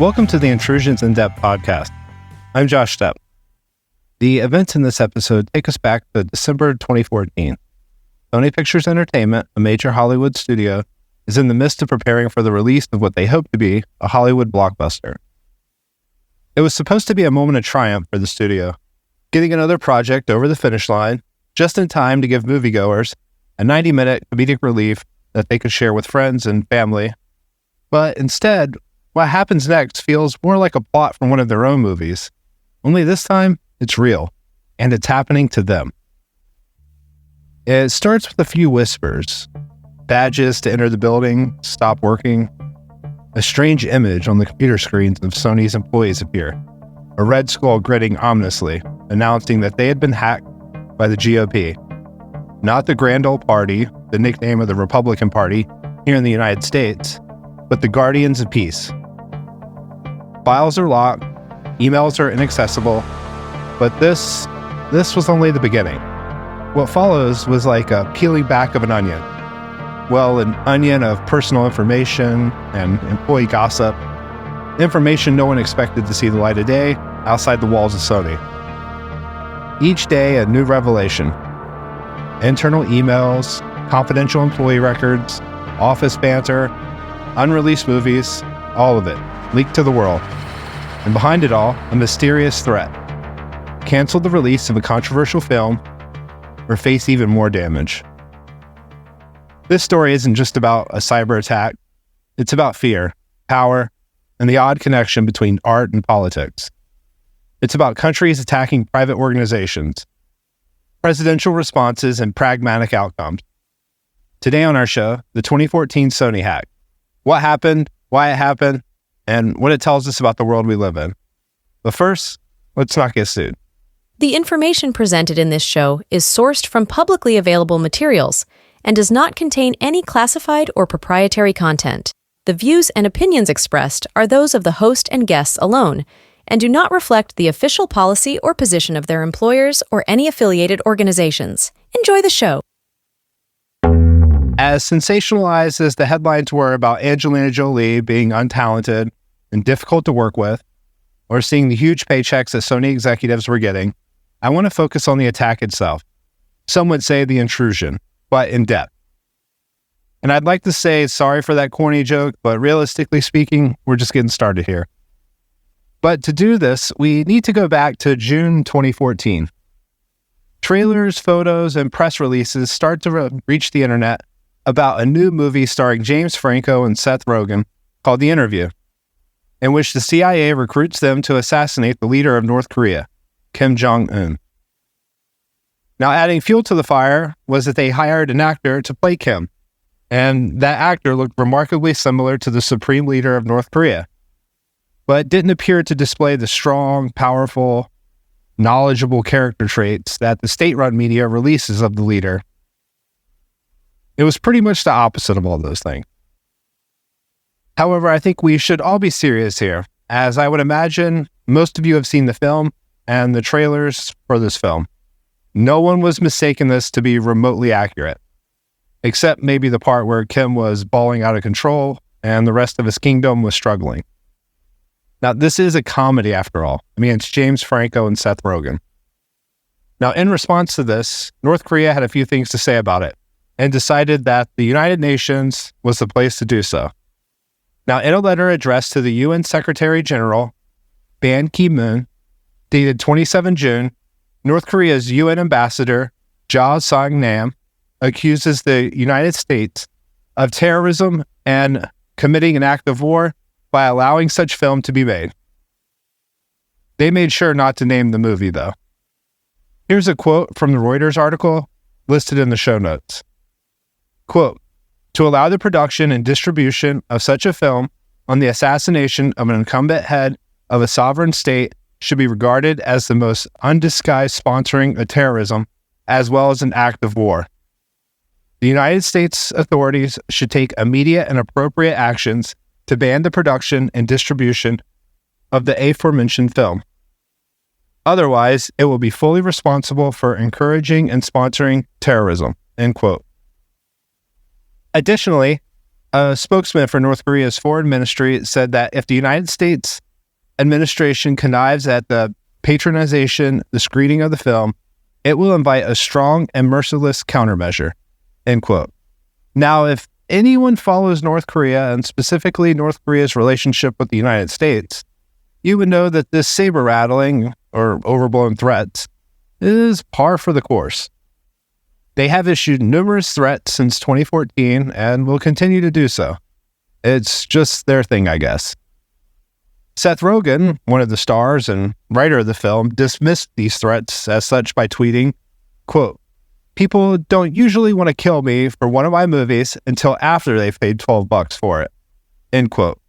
Welcome to the Intrusions InDepth podcast. I'm Josh Stepp. The events in this episode take us back to December 2014. Sony Pictures Entertainment, a major Hollywood studio, is in the midst of preparing for the release of what they hope to be a Hollywood blockbuster. It was supposed to be a moment of triumph for the studio, getting another project over the finish line just in time to give moviegoers a 90-minute comedic relief that they could share with friends and family. But instead, what happens next feels more like a plot from one of their own movies. Only this time, it's real, and it's happening to them. It starts with a few whispers. Badges to enter the building stop working. A strange image on the computer screens of Sony's employees appear. A red skull grinning ominously, announcing that they had been hacked by the GOP. Not the Grand Old Party, the nickname of the Republican Party here in the United States, but the Guardians of Peace. Files are locked, emails are inaccessible, but this was only the beginning. What follows was like a peeling back of an onion. Well, an onion of personal information and employee gossip, information no one expected to see the light of day outside the walls of Sony. Each day, a new revelation. Internal emails, confidential employee records, office banter, unreleased movies, all of it leaked to the world. And behind it all, a mysterious threat. Cancel the release of a controversial film or face even more damage. This story isn't just about a cyber attack. It's about fear, power, and the odd connection between art and politics. It's about countries attacking private organizations, presidential responses, and pragmatic outcomes. Today on our show, the 2014 Sony hack. What happened, why it happened, and what it tells us about the world we live in. But first, let's not get sued. The information presented in this show is sourced from publicly available materials and does not contain any classified or proprietary content. The views and opinions expressed are those of the host and guests alone and do not reflect the official policy or position of their employers or any affiliated organizations. Enjoy the show. As sensationalized as the headlines were about Angelina Jolie being untalented and difficult to work with, or seeing the huge paychecks that Sony executives were getting, I want to focus on the attack itself. Some would say the intrusion, but in depth. And I'd like to say sorry for that corny joke, but realistically speaking, we're just getting started here. But to do this, we need to go back to June 2014. Trailers, photos, and press releases start to reach the internet about a new movie starring James Franco and Seth Rogen called The Interview, in which the CIA recruits them to assassinate the leader of North Korea, Kim Jong-un. Now, adding fuel to the fire was that they hired an actor to play Kim, and that actor looked remarkably similar to the supreme leader of North Korea, but didn't appear to display the strong, powerful, knowledgeable character traits that the state-run media releases of the leader. It was pretty much the opposite of all those things. However, I think we should all be serious here, as I would imagine most of you have seen the film and the trailers for this film. No one was mistaking this to be remotely accurate, except maybe the part where Kim was bawling out of control and the rest of his kingdom was struggling. Now, this is a comedy after all. I mean, it's James Franco and Seth Rogen. Now, in response to this, North Korea had a few things to say about it and decided that the United Nations was the place to do so. Now, in a letter addressed to the UN Secretary General, Ban Ki-moon, dated 27 June, North Korea's UN ambassador, Ja Song-nam, accuses the United States of terrorism and committing an act of war by allowing such film to be made. They made sure not to name the movie, though. Here's a quote from the Reuters article listed in the show notes. Quote, "To allow the production and distribution of such a film on the assassination of an incumbent head of a sovereign state should be regarded as the most undisguised sponsoring of terrorism as well as an act of war. The United States authorities should take immediate and appropriate actions to ban the production and distribution of the aforementioned film. Otherwise, it will be fully responsible for encouraging and sponsoring terrorism." End quote. Additionally, A spokesman for North Korea's foreign ministry said that if the United States administration connives at the patronization, the screening of the film, it will invite a strong and merciless countermeasure, end quote. Now, if anyone follows North Korea, and specifically North Korea's relationship with the United States, you would know that this saber-rattling or overblown threats is par for the course. They have issued numerous threats since 2014 and will continue to do so. It's just their thing, I guess. Seth Rogen, one of the stars and writer of the film, dismissed these threats as such by tweeting, quote, "People don't usually want to kill me for one of my movies until after they've paid $12 for it," end quote.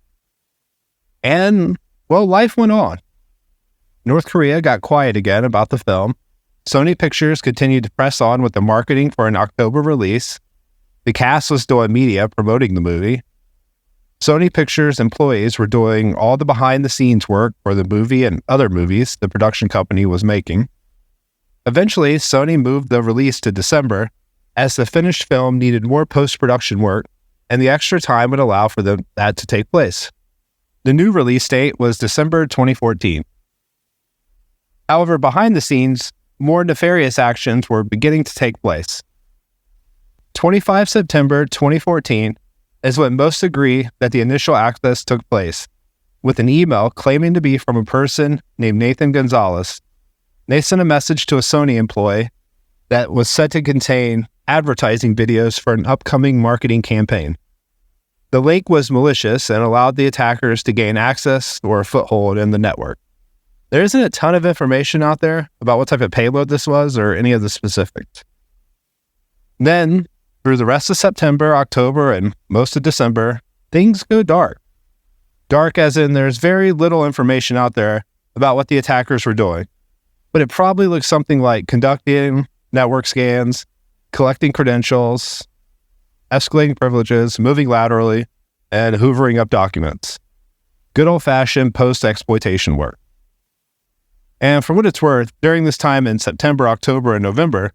And, well, life went on. North Korea got quiet again about the film. Sony Pictures continued to press on with the marketing for an October release. The cast was doing media promoting the movie. Sony Pictures employees were doing all the behind-the-scenes work for the movie and other movies the production company was making. Eventually, Sony moved the release to December, as the finished film needed more post-production work, and the extra time would allow for that to take place. The new release date was December 2014. However, behind the scenes, more nefarious actions were beginning to take place. 25 September 2014 is when most agree that the initial access took place, with an email claiming to be from a person named Nathan Gonzalez. They sent a message to a Sony employee that was said to contain advertising videos for an upcoming marketing campaign. The link was malicious and allowed the attackers to gain access or a foothold in the network. There isn't a ton of information out there about what type of payload this was or any of the specifics. Then, through the rest of September, October, and most of December, things go dark. Dark as in there's very little information out there about what the attackers were doing, but it probably looks something like conducting network scans, collecting credentials, escalating privileges, moving laterally, and hoovering up documents. Good old-fashioned post-exploitation work. And for what it's worth, during this time in September, October, and November,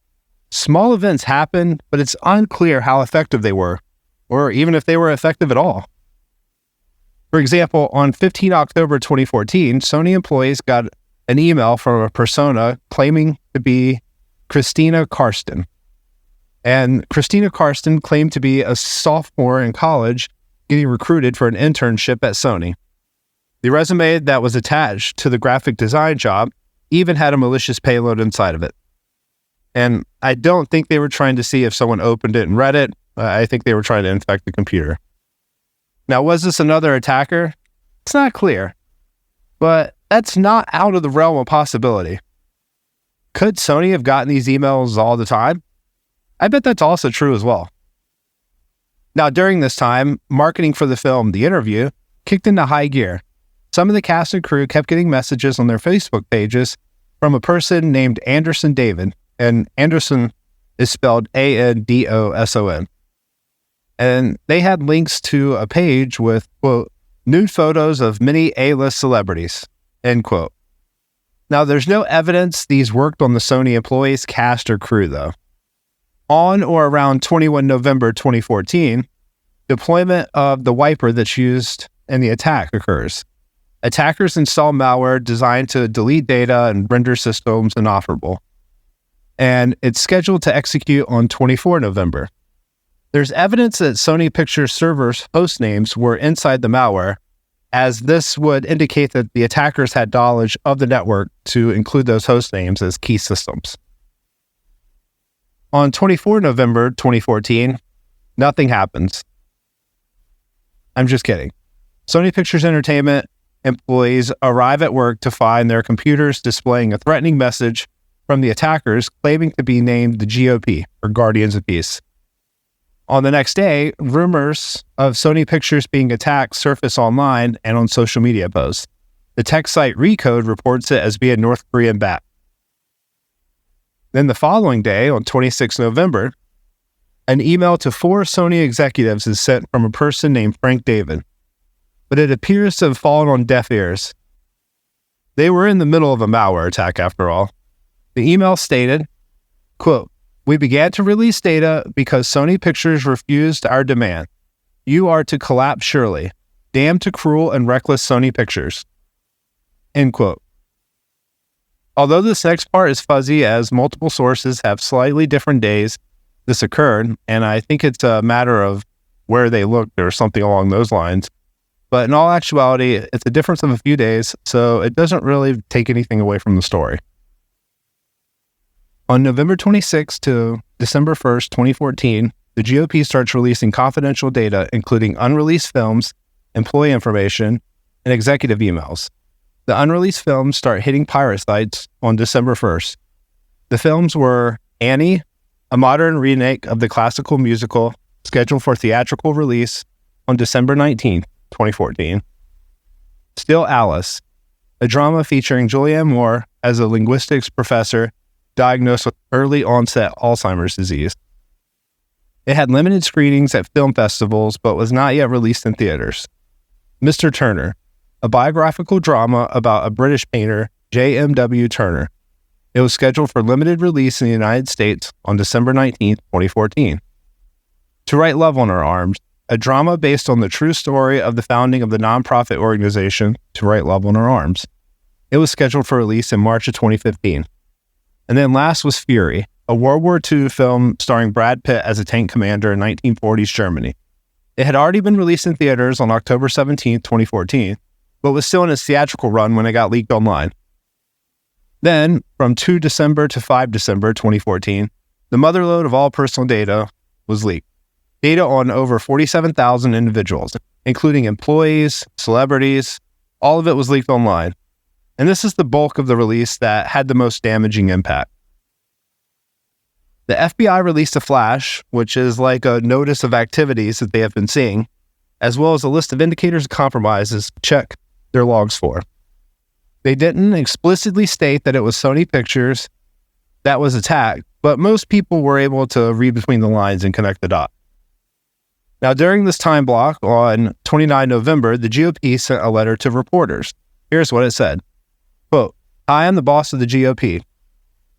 small events happened, but it's unclear how effective they were, or even if they were effective at all. For example, on 15 October 2014, Sony employees got an email from a persona claiming to be Christina Karsten. And Christina Karsten claimed to be a sophomore in college getting recruited for an internship at Sony. The resume that was attached to the graphic design job even had a malicious payload inside of it. And I don't think they were trying to see if someone opened it and read it. I think they were trying to infect the computer. Now, was this another attacker? It's not clear, but that's not out of the realm of possibility. Could Sony have gotten these emails all the time? I bet that's also true as well. Now, during this time, marketing for the film, The Interview, kicked into high gear. Some of the cast and crew kept getting messages on their Facebook pages from a person named Anderson David, and Anderson is spelled Andoson. And they had links to a page with, quote, nude photos of many A-list celebrities, end quote. Now, there's no evidence these worked on the Sony employees, cast, or crew, though. On or around 21 November 2014, deployment of the wiper that's used in the attack occurs. Attackers install malware designed to delete data and render systems inoperable. And it's scheduled to execute on 24 November. There's evidence that Sony Pictures servers' host names were inside the malware, as this would indicate that the attackers had knowledge of the network to include those host names as key systems. On 24 November 2014, nothing happens. I'm just kidding. Sony Pictures Entertainment employees arrive at work to find their computers displaying a threatening message from the attackers claiming to be named the GOP, or Guardians of Peace. On the next day, rumors of Sony Pictures being attacked surface online and on social media posts. The tech site Recode reports it as being North Korean backed. Then the following day, on 26 November, an email to 4 Sony executives is sent from a person named Frank David, but it appears to have fallen on deaf ears. They were in the middle of a malware attack, after all. The email stated, quote, "We began to release data because Sony Pictures refused our demand. You are to collapse surely. Damn to cruel and reckless Sony Pictures. End quote. Although this next part is fuzzy as multiple sources have slightly different days this occurred, and I think it's a matter of where they looked or something along those lines. But in all actuality, it's a difference of a few days, so it doesn't really take anything away from the story. On November 26 to December 1st, 2014, the GOP starts releasing confidential data, including unreleased films, employee information, and executive emails. The unreleased films start hitting pirate sites on December 1st. The films were Annie, a modern remake of the classical musical, scheduled for theatrical release on December 19th, 2014. Still Alice, a drama featuring Julianne Moore as a linguistics professor diagnosed with early onset Alzheimer's disease. It had limited screenings at film festivals, but was not yet released in theaters. Mr. Turner, a biographical drama about a British painter, J.M.W. Turner. It was scheduled for limited release in the United States on December 19th, 2014. To Write Love on Our Arms, a drama based on the true story of the founding of the nonprofit organization To Write Love on Our Arms. It was scheduled for release in March of 2015. And then last was Fury, a World War II film starring Brad Pitt as a tank commander in 1940s Germany. It had already been released in theaters on October 17, 2014, but was still in its theatrical run when it got leaked online. Then, from 2 December to 5 December 2014, the motherlode of all personal data was leaked. Data on over 47,000 individuals, including employees, celebrities, all of it was leaked online. And this is the bulk of the release that had the most damaging impact. The FBI released a flash, which is like a notice of activities that they have been seeing, as well as a list of indicators of compromises to check their logs for. They didn't explicitly state that it was Sony Pictures that was attacked, but most people were able to read between the lines and connect the dots. Now, during this time block, on 29 November, the GOP sent a letter to reporters. Here's what it said. Quote, "Hi, I'm the boss of the GOP.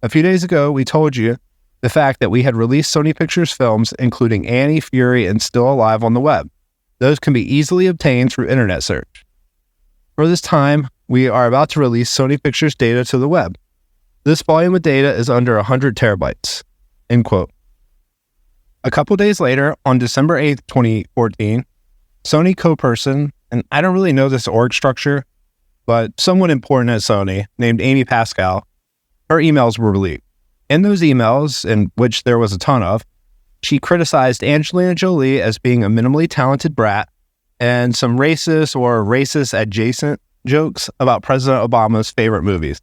A few days ago, we told you the fact that we had released Sony Pictures films, including Annie, Fury, and Still Alive on the web. Those can be easily obtained through internet search. For this time, we are about to release Sony Pictures data to the web. This volume of data is under 100 terabytes. End quote. A couple days later, on December 8th, 2014, Sony co-person, and I don't really know this org structure, but someone important at Sony named Amy Pascal, her emails were leaked. In those emails, in which there was a ton of, she criticized Angelina Jolie as being a minimally talented brat and some racist or racist adjacent jokes about President Obama's favorite movies.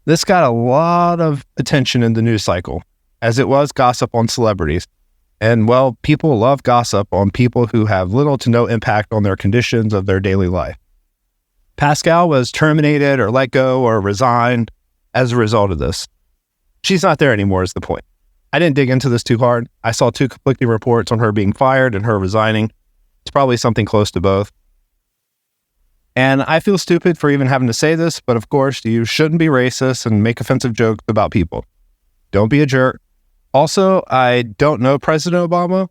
This got a lot of attention in the news cycle, as it was gossip on celebrities. And, well, people love gossip on people who have little to no impact on their conditions of their daily life. Pascal was terminated or let go or resigned as a result of this. She's not there anymore is the point. I didn't dig into this too hard. I saw two conflicting reports on her being fired and her resigning. It's probably something close to both. And I feel stupid for even having to say this, but of course, you shouldn't be racist and make offensive jokes about people. Don't be a jerk. Also, I don't know President Obama,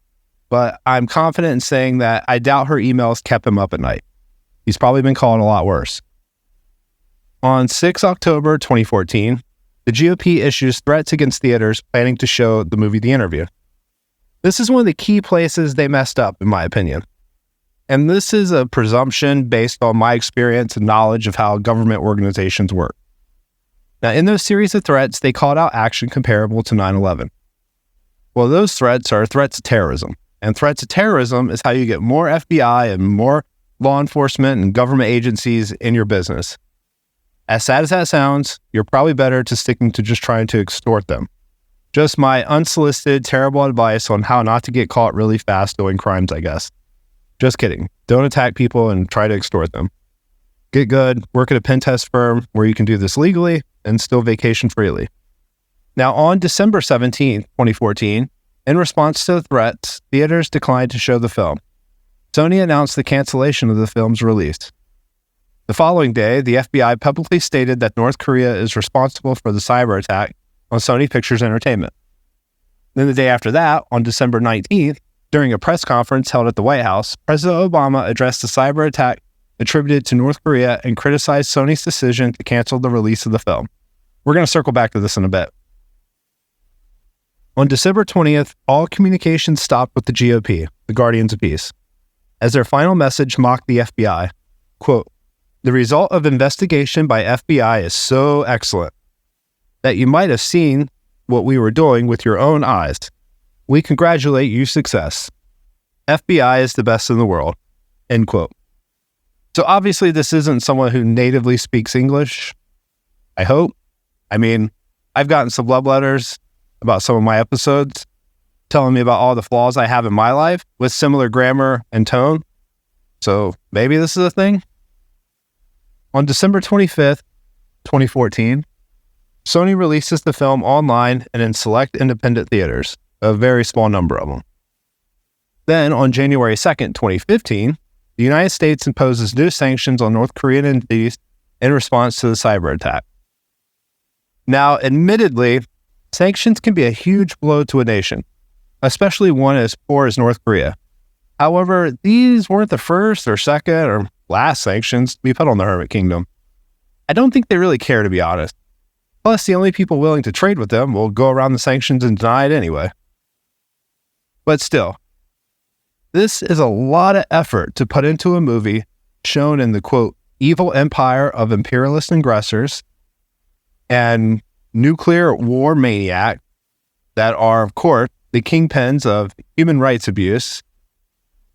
but I'm confident in saying that I doubt her emails kept him up at night. He's probably been calling a lot worse. On 6 October 2014, the GOP issues threats against theaters planning to show the movie The Interview. This is one of the key places they messed up, in my opinion. And this is a presumption based on my experience and knowledge of how government organizations work. Now, in those series of threats, they called out action comparable to 9/11. Well, those threats are threats of terrorism. And threats of terrorism is how you get more FBI and more law enforcement and government agencies in your business. As sad as that sounds, you're probably better to sticking to just trying to extort them. Just my unsolicited, terrible advice on how not to get caught really fast doing crimes, I guess. Just kidding. Don't attack people and try to extort them. Get good, work at a pen test firm where you can do this legally and still vacation freely. Now, on December 17th, 2014, in response to the threats, theaters declined to show the film. Sony announced the cancellation of the film's release. The following day, the FBI publicly stated that North Korea is responsible for the cyber attack on Sony Pictures Entertainment. Then the day after that, on December 19th, During a press conference held at the White House, President Obama addressed the cyber attack attributed to North Korea and criticized Sony's decision to cancel the release of the film. We're going to circle back to this in a bit. On December 20th, all communications stopped with the GOP, the Guardians of Peace, as their final message mocked the FBI. Quote, "The result of investigation by FBI is so excellent that you might have seen what we were doing with your own eyes. We congratulate you success. FBI is the best in the world." End quote. So obviously this isn't someone who natively speaks English. I hope. I mean, I've gotten some love letters about some of my episodes telling me about all the flaws I have in my life with similar grammar and tone. So maybe this is a thing. On December 25th, 2014, Sony releases the film online and in select independent theaters, a very small number of them. Then on January 2nd, 2015, the United States imposes new sanctions on North Korean entities in response to the cyber attack. Now, admittedly, sanctions can be a huge blow to a nation, especially one as poor as North Korea. However, these weren't the first or second or last sanctions to be put on the Hermit Kingdom. I don't think they really care, to be honest. Plus, the only people willing to trade with them will go around the sanctions and deny it anyway. But still, this is a lot of effort to put into a movie shown in the, quote, evil empire of imperialist aggressors and nuclear war maniac that are, of course, the kingpins of human rights abuse.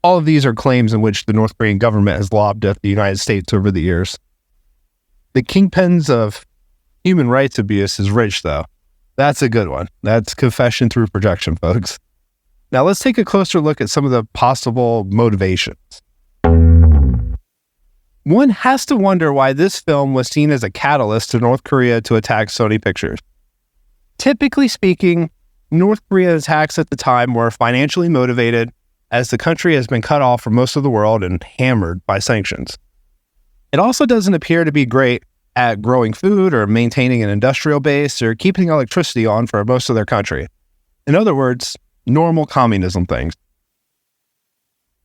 All of these are claims in which the North Korean government has lobbed at the United States over the years. The kingpins of human rights abuse is rich, though. That's a good one. That's confession through projection, folks. Now let's take a closer look at some of the possible motivations. One has to wonder why this film was seen as a catalyst to North Korea to attack Sony Pictures. Typically speaking, North Korea's attacks at the time were financially motivated, as the country has been cut off from most of the world and hammered by sanctions. It also doesn't appear to be great at growing food or maintaining an industrial base or keeping electricity on for most of their country. In other words, normal communism things.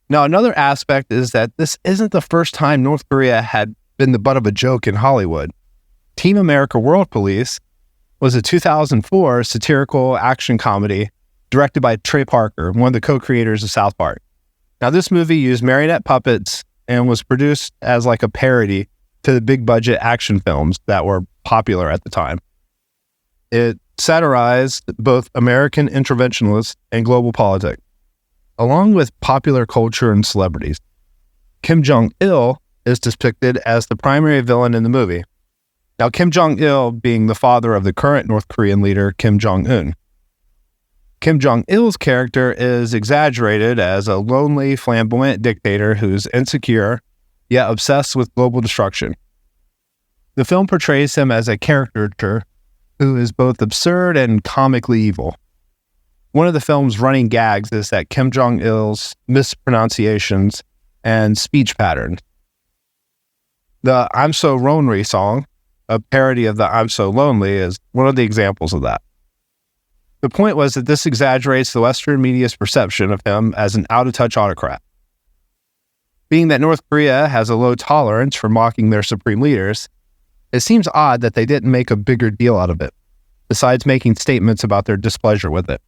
Now, another aspect is that this isn't the first time North Korea had been the butt of a joke in Hollywood. Team America World Police was a 2004 satirical action comedy directed by Trey Parker, one of the co-creators of South Park. Now, this movie used marionette puppets and was produced as like a parody to the big budget action films that were popular at the time. It satirized both American interventionists and global politics, along with popular culture and celebrities. Kim Jong-il is depicted as the primary villain in the movie. Now, Kim Jong-il being the father of the current North Korean leader, Kim Jong-un. Kim Jong-il's character is exaggerated as a lonely, flamboyant dictator who's insecure, yet obsessed with global destruction. The film portrays him as a caricature who is both absurd and comically evil. One of the film's running gags is that Kim Jong-il's mispronunciations and speech patterns. The I'm So Lonely song, a parody of the I'm So Lonely, is one of the examples of that. The point was that this exaggerates the Western media's perception of him as an out-of-touch autocrat. Being that North Korea has a low tolerance for mocking their supreme leaders, it seems odd that they didn't make a bigger deal out of it, besides making statements about their displeasure with it.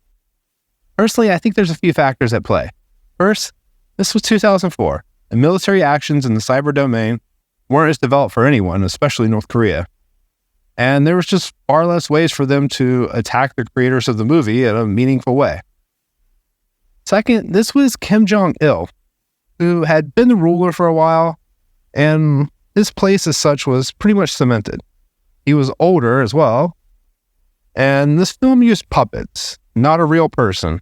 Personally, I think there's a few factors at play. First, this was 2004, and military actions in the cyber domain weren't as developed for anyone, especially North Korea. And there was just far less ways for them to attack the creators of the movie in a meaningful way. Second, this was Kim Jong-il, who had been the ruler for a while, and his place as such was pretty much cemented. He was older as well, and this film used puppets, not a real person.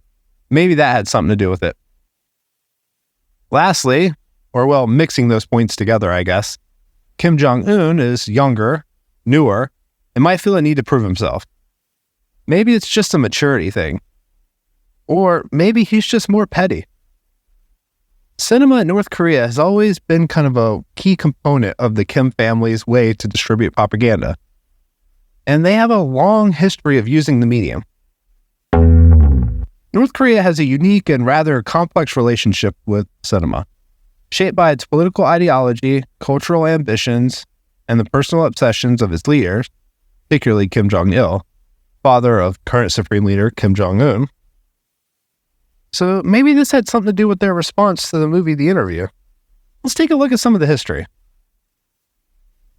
Maybe that had something to do with it. Lastly, or well, mixing those points together, I guess, Kim Jong-un is younger, newer, and might feel a need to prove himself. Maybe it's just a maturity thing. Or maybe he's just more petty. Cinema in North Korea has always been kind of a key component of the Kim family's way to distribute propaganda. And they have a long history of using the medium. North Korea has a unique and rather complex relationship with cinema, shaped by its political ideology, cultural ambitions, and the personal obsessions of its leaders, particularly Kim Jong-il, father of current Supreme Leader Kim Jong-un. So maybe this had something to do with their response to the movie The Interview. Let's take a look at some of the history.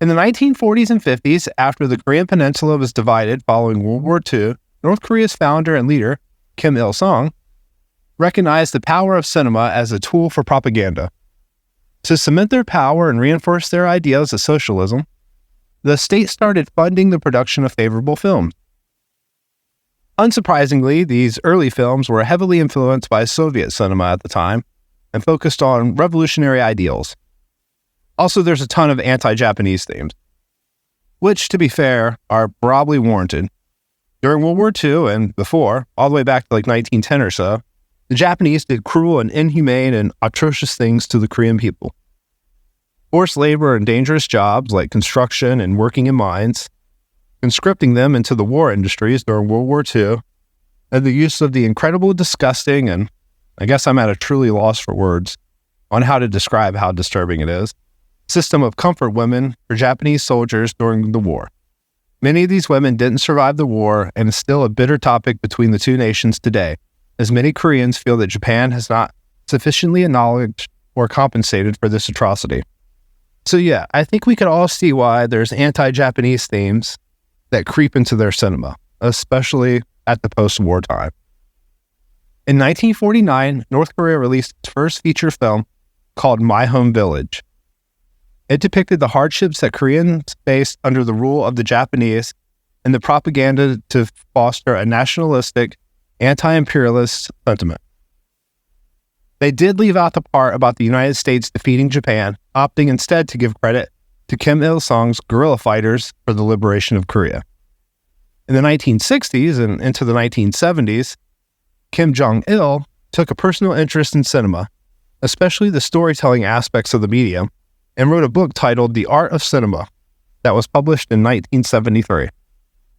In the 1940s and 50s, after the Korean Peninsula was divided following World War II, North Korea's founder and leader, Kim Il-sung, recognized the power of cinema as a tool for propaganda. To cement their power and reinforce their ideals of socialism, the state started funding the production of favorable films. Unsurprisingly, these early films were heavily influenced by Soviet cinema at the time and focused on revolutionary ideals. Also, there's a ton of anti-Japanese themes, which, to be fair, are probably warranted. During World War II and before, all the way back to like 1910 or so, the Japanese did cruel and inhumane and atrocious things to the Korean people. Forced labor and dangerous jobs like construction and working in mines, conscripting them into the war industries during World War II, and the use of the incredible, disgusting, and I guess I'm at a truly loss for words on how to describe how disturbing it is, system of comfort women for Japanese soldiers during the war. Many of these women didn't survive the war and is still a bitter topic between the two nations today, as many Koreans feel that Japan has not sufficiently acknowledged or compensated for this atrocity. So yeah, I think we could all see why there's anti-Japanese themes that creep into their cinema, especially at the post-war time. In 1949, North Korea released its first feature film called My Home Village. It depicted the hardships that Koreans faced under the rule of the Japanese and the propaganda to foster a nationalistic, anti-imperialist sentiment. They did leave out the part about the United States defeating Japan, opting instead to give credit to Kim Il-sung's guerrilla fighters for the liberation of Korea. In the 1960s and into the 1970s, Kim Jong-il took a personal interest in cinema, especially the storytelling aspects of the medium, and wrote a book titled The Art of Cinema that was published in 1973.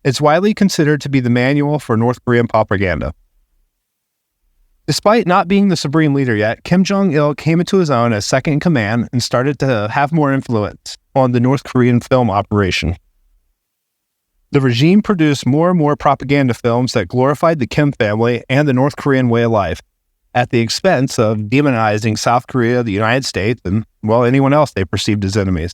It's widely considered to be the manual for North Korean propaganda. Despite not being the supreme leader yet, Kim Jong-il came into his own as second in command and started to have more influence on the North Korean film operation. The regime produced more and more propaganda films that glorified the Kim family and the North Korean way of life, at the expense of demonizing South Korea, the United States, and, well, anyone else they perceived as enemies.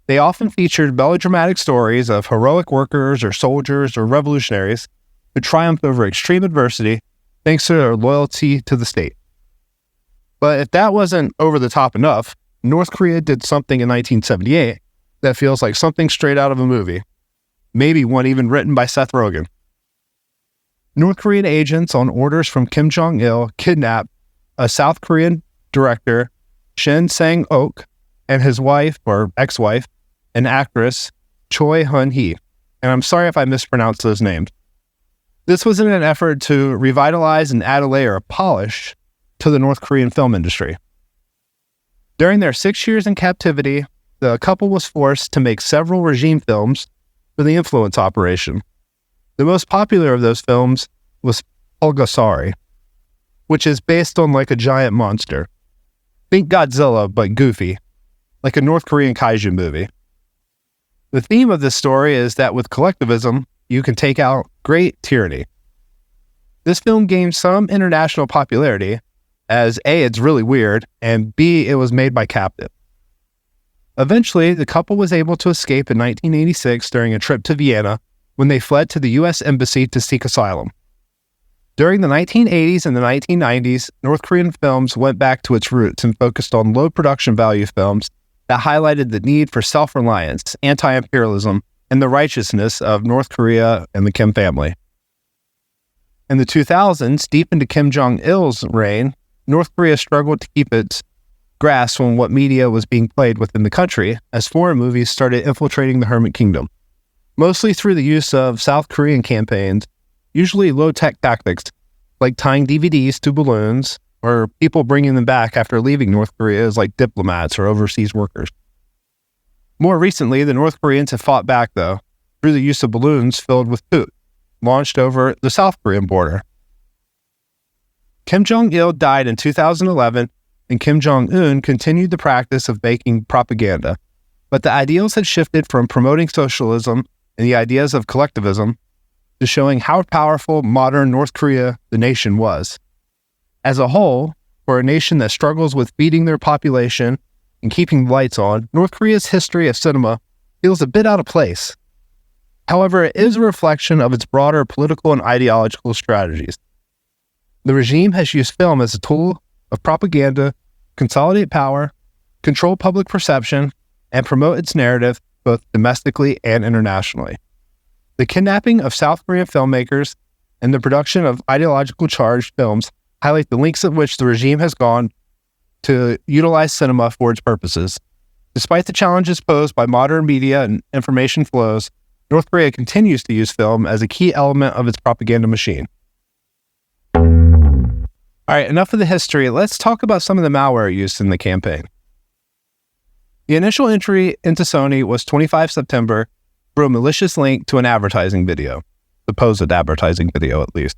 They often featured melodramatic stories of heroic workers or soldiers or revolutionaries who triumphed over extreme adversity thanks to their loyalty to the state. But if that wasn't over the top enough, North Korea did something in 1978 that feels like something straight out of a movie, maybe one even written by Seth Rogen. North Korean agents on orders from Kim Jong-il kidnapped a South Korean director, Shin Sang-ok, and his wife, or ex-wife, an actress, Choi Hun-hee. And I'm sorry if I mispronounced those names. This was in an effort to revitalize and add a layer of polish to the North Korean film industry. During their 6 years in captivity, the couple was forced to make several regime films for the influence operation. The most popular of those films was Pulgasari, which is based on like a giant monster. Think Godzilla, but goofy, like a North Korean kaiju movie. The theme of this story is that with collectivism, you can take out great tyranny. This film gained some international popularity, as A, it's really weird, and B, it was made by captive. Eventually, the couple was able to escape in 1986 during a trip to Vienna when they fled to the U.S. Embassy to seek asylum. During the 1980s and the 1990s, North Korean films went back to its roots and focused on low production value films that highlighted the need for self-reliance, anti-imperialism, and the righteousness of North Korea and the Kim family. In the 2000s, deep into Kim Jong-il's reign, North Korea struggled to keep its grasp on what media was being played within the country as foreign movies started infiltrating the Hermit Kingdom, mostly through the use of South Korean campaigns, usually low-tech tactics like tying DVDs to balloons or people bringing them back after leaving North Korea as like diplomats or overseas workers. More recently, the North Koreans have fought back, though, through the use of balloons filled with poop, launched over the South Korean border, Kim Jong-il died in 2011, and Kim Jong-un continued the practice of making propaganda. But the ideals had shifted from promoting socialism and the ideas of collectivism to showing how powerful modern North Korea, the nation, was. As a whole, for a nation that struggles with feeding their population and keeping the lights on, North Korea's history of cinema feels a bit out of place. However, it is a reflection of its broader political and ideological strategies. The regime has used film as a tool of propaganda, consolidate power, control public perception, and promote its narrative both domestically and internationally. The kidnapping of South Korean filmmakers and the production of ideological charged films highlight the lengths at which the regime has gone to utilize cinema for its purposes. Despite the challenges posed by modern media and information flows, North Korea continues to use film as a key element of its propaganda machine. All right, enough of the history. Let's talk about some of the malware used in the campaign. The initial entry into Sony was 25 September through a malicious link to an advertising video, supposed advertising video at least.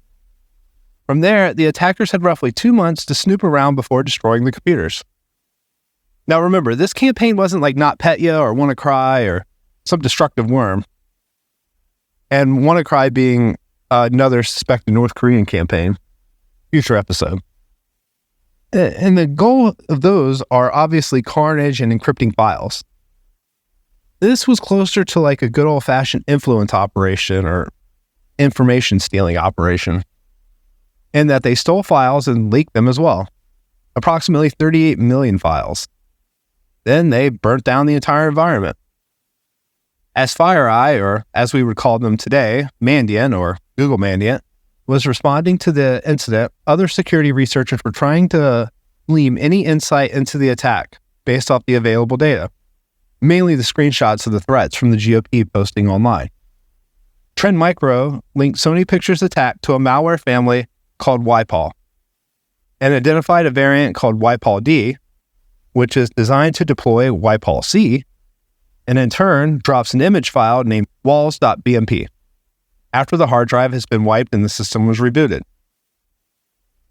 From there, the attackers had roughly 2 months to snoop around before destroying the computers. Now remember, this campaign wasn't like NotPetya or WannaCry or some destructive worm. And WannaCry being another suspected North Korean campaign. Future episode. And the goal of those are obviously carnage and encrypting files. This was closer to like a good old-fashioned influence operation or information stealing operation, in that they stole files and leaked them as well. Approximately 38 million files. Then they burnt down the entire environment. As FireEye, or as we would call them today, Mandiant or Google Mandiant, was responding to the incident, other security researchers were trying to glean any insight into the attack based off the available data, mainly the screenshots of the threats from the GOP posting online. Trend Micro linked Sony Pictures' attack to a malware family called YPAL and identified a variant called YPAL-D, which is designed to deploy YPAL-C, and in turn drops an image file named walls.bmp after the hard drive has been wiped and the system was rebooted.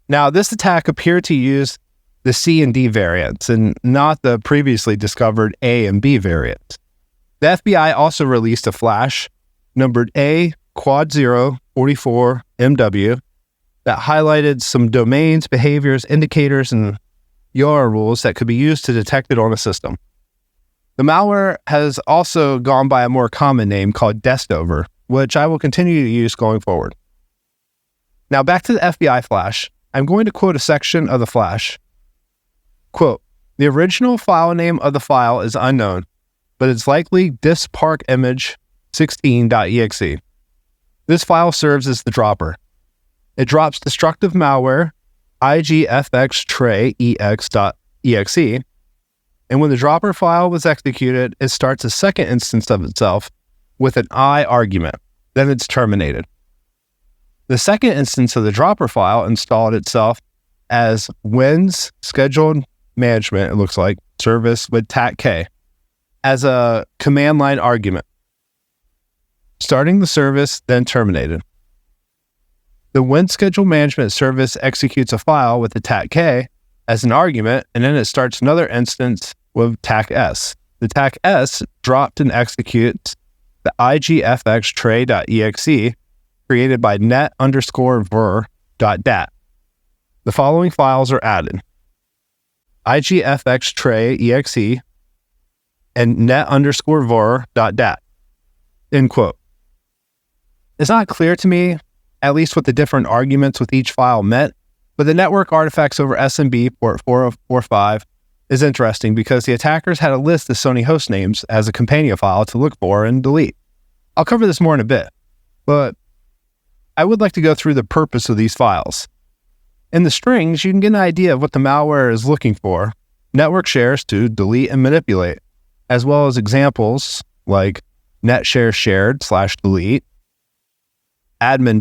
Now, this attack appeared to use the C and D variants and not the previously discovered A and B variants. The FBI also released a flash numbered A quad 044 MW that highlighted some domains, behaviors, indicators, and URL rules that could be used to detect it on a system. The malware has also gone by a more common name called Destover, which I will continue to use going forward. Now back to the FBI flash. I'm going to quote a section of the flash. Quote, "The original file name of the file is unknown, but it's likely disparkimage16.exe. This file serves as the dropper. It drops destructive malware igfxtray.exe, and when the dropper file was executed, it starts a second instance of itself with an I argument. Then it's terminated. The second instance of the dropper file installed itself as Wins scheduled management, it looks like, service with TAC-K as a command line argument. Starting the service, then terminated. The Wins scheduled management service executes a file with the TAC-K as an argument, and then it starts another instance with TAC-S. The TAC-S dropped and executes the igfxtray.exe created by net_ver.dat. The following files are added: igfxtray.exe and net_ver.dat. End quote. It's not clear to me, at least what the different arguments with each file meant, but the network artifacts over SMB port 4045 is interesting because the attackers had a list of Sony host names as a companion file to look for and delete. I'll cover this more in a bit, but I would like to go through the purpose of these files. In the strings, you can get an idea of what the malware is looking for: network shares to delete and manipulate, as well as examples like net share shared /delete, admin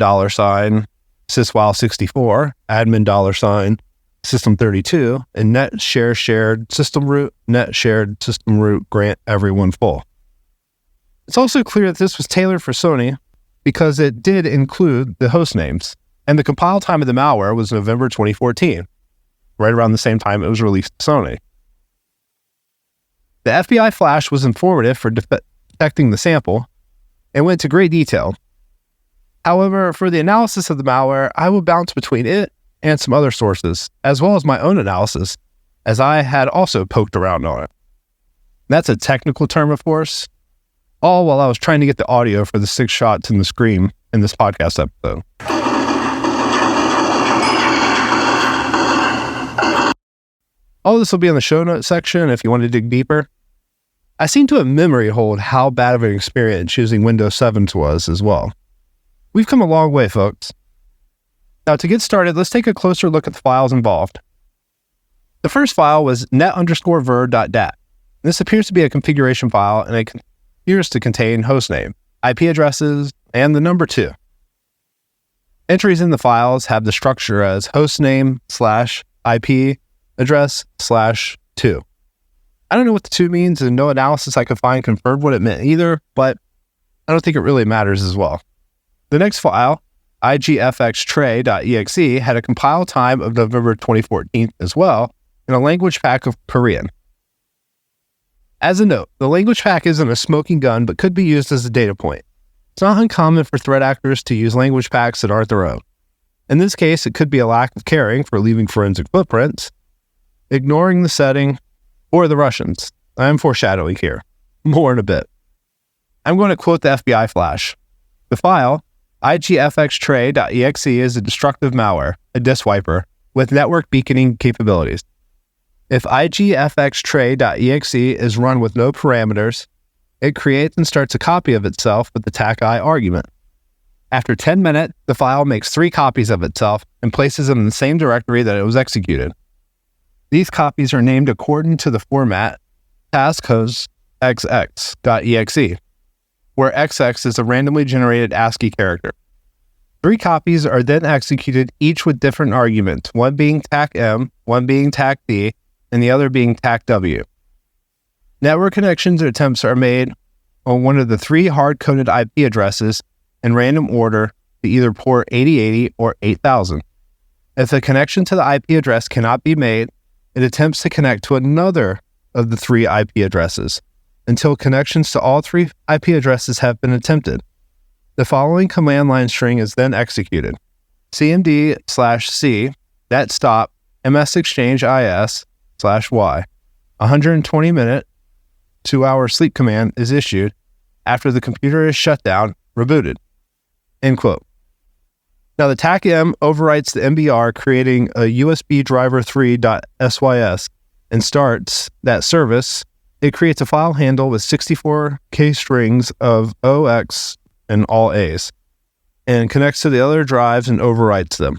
$syswhile64, admin $system32, and net share shared system root, net shared system root grant everyone full. It's also clear that this was tailored for Sony because it did include the host names, And the compile time of the malware was November 2014, right around the same time it was released to Sony. The FBI flash was informative for detecting the sample and went to great detail. However, for the analysis of the malware, I would bounce between it and some other sources, as well as my own analysis, as I had also poked around on it. That's a technical term, of course, all while I was trying to get the audio for the 6 shots in the screen in this podcast episode. All this will be in the show notes section if you want to dig deeper. I seem to have memory hold how bad of an experience using Windows 7 was as well. We've come a long way, folks. Now, to get started, let's take a closer look at the files involved. The first file was net_ver.dat. This appears to be a configuration file, and it appears to contain hostname, IP addresses, and the number 2. Entries in the files have the structure as hostname/IP address/2. I don't know what the 2 means, and no analysis I could find confirmed what it meant either, but I don't think it really matters as well. The next file, igfxtray.exe, had a compile time of November 2014 as well, and a language pack of Korean. As a note, the language pack isn't a smoking gun, but could be used as a data point. It's not uncommon for threat actors to use language packs that aren't their own. In this case, it could be a lack of caring for leaving forensic footprints, ignoring the setting, or the Russians. I'm foreshadowing here. More in a bit. I'm going to quote the FBI flash. The file, igfxtray.exe, is a destructive malware, a disk wiper, with network beaconing capabilities. If igfxtray.exe is run with no parameters, it creates and starts a copy of itself with the TACI argument. After 10 minutes, the file makes 3 copies of itself and places them in the same directory that it was executed. These copies are named according to the format taskhost.xx.exe, where XX is a randomly generated ASCII character. 3 copies are then executed, each with different arguments, one being TAC-M, one being TAC-D, and the other being TAC-W. Network connections attempts are made on one of the 3 hard-coded IP addresses in random order to either port 8080 or 8000. If a connection to the IP address cannot be made, it attempts to connect to another of the 3 IP addresses until connections to all 3 IP addresses have been attempted. The following command line string is then executed. cmd/c .stop msexchange_is/y. 120-minute, 2-hour sleep command is issued after the computer is shut down, rebooted. End quote. Now, the TAC-M overwrites the MBR, creating a USB driver 3.sys and starts that service. It creates a file handle with 64K strings of OX and all A's and connects to the other drives and overwrites them.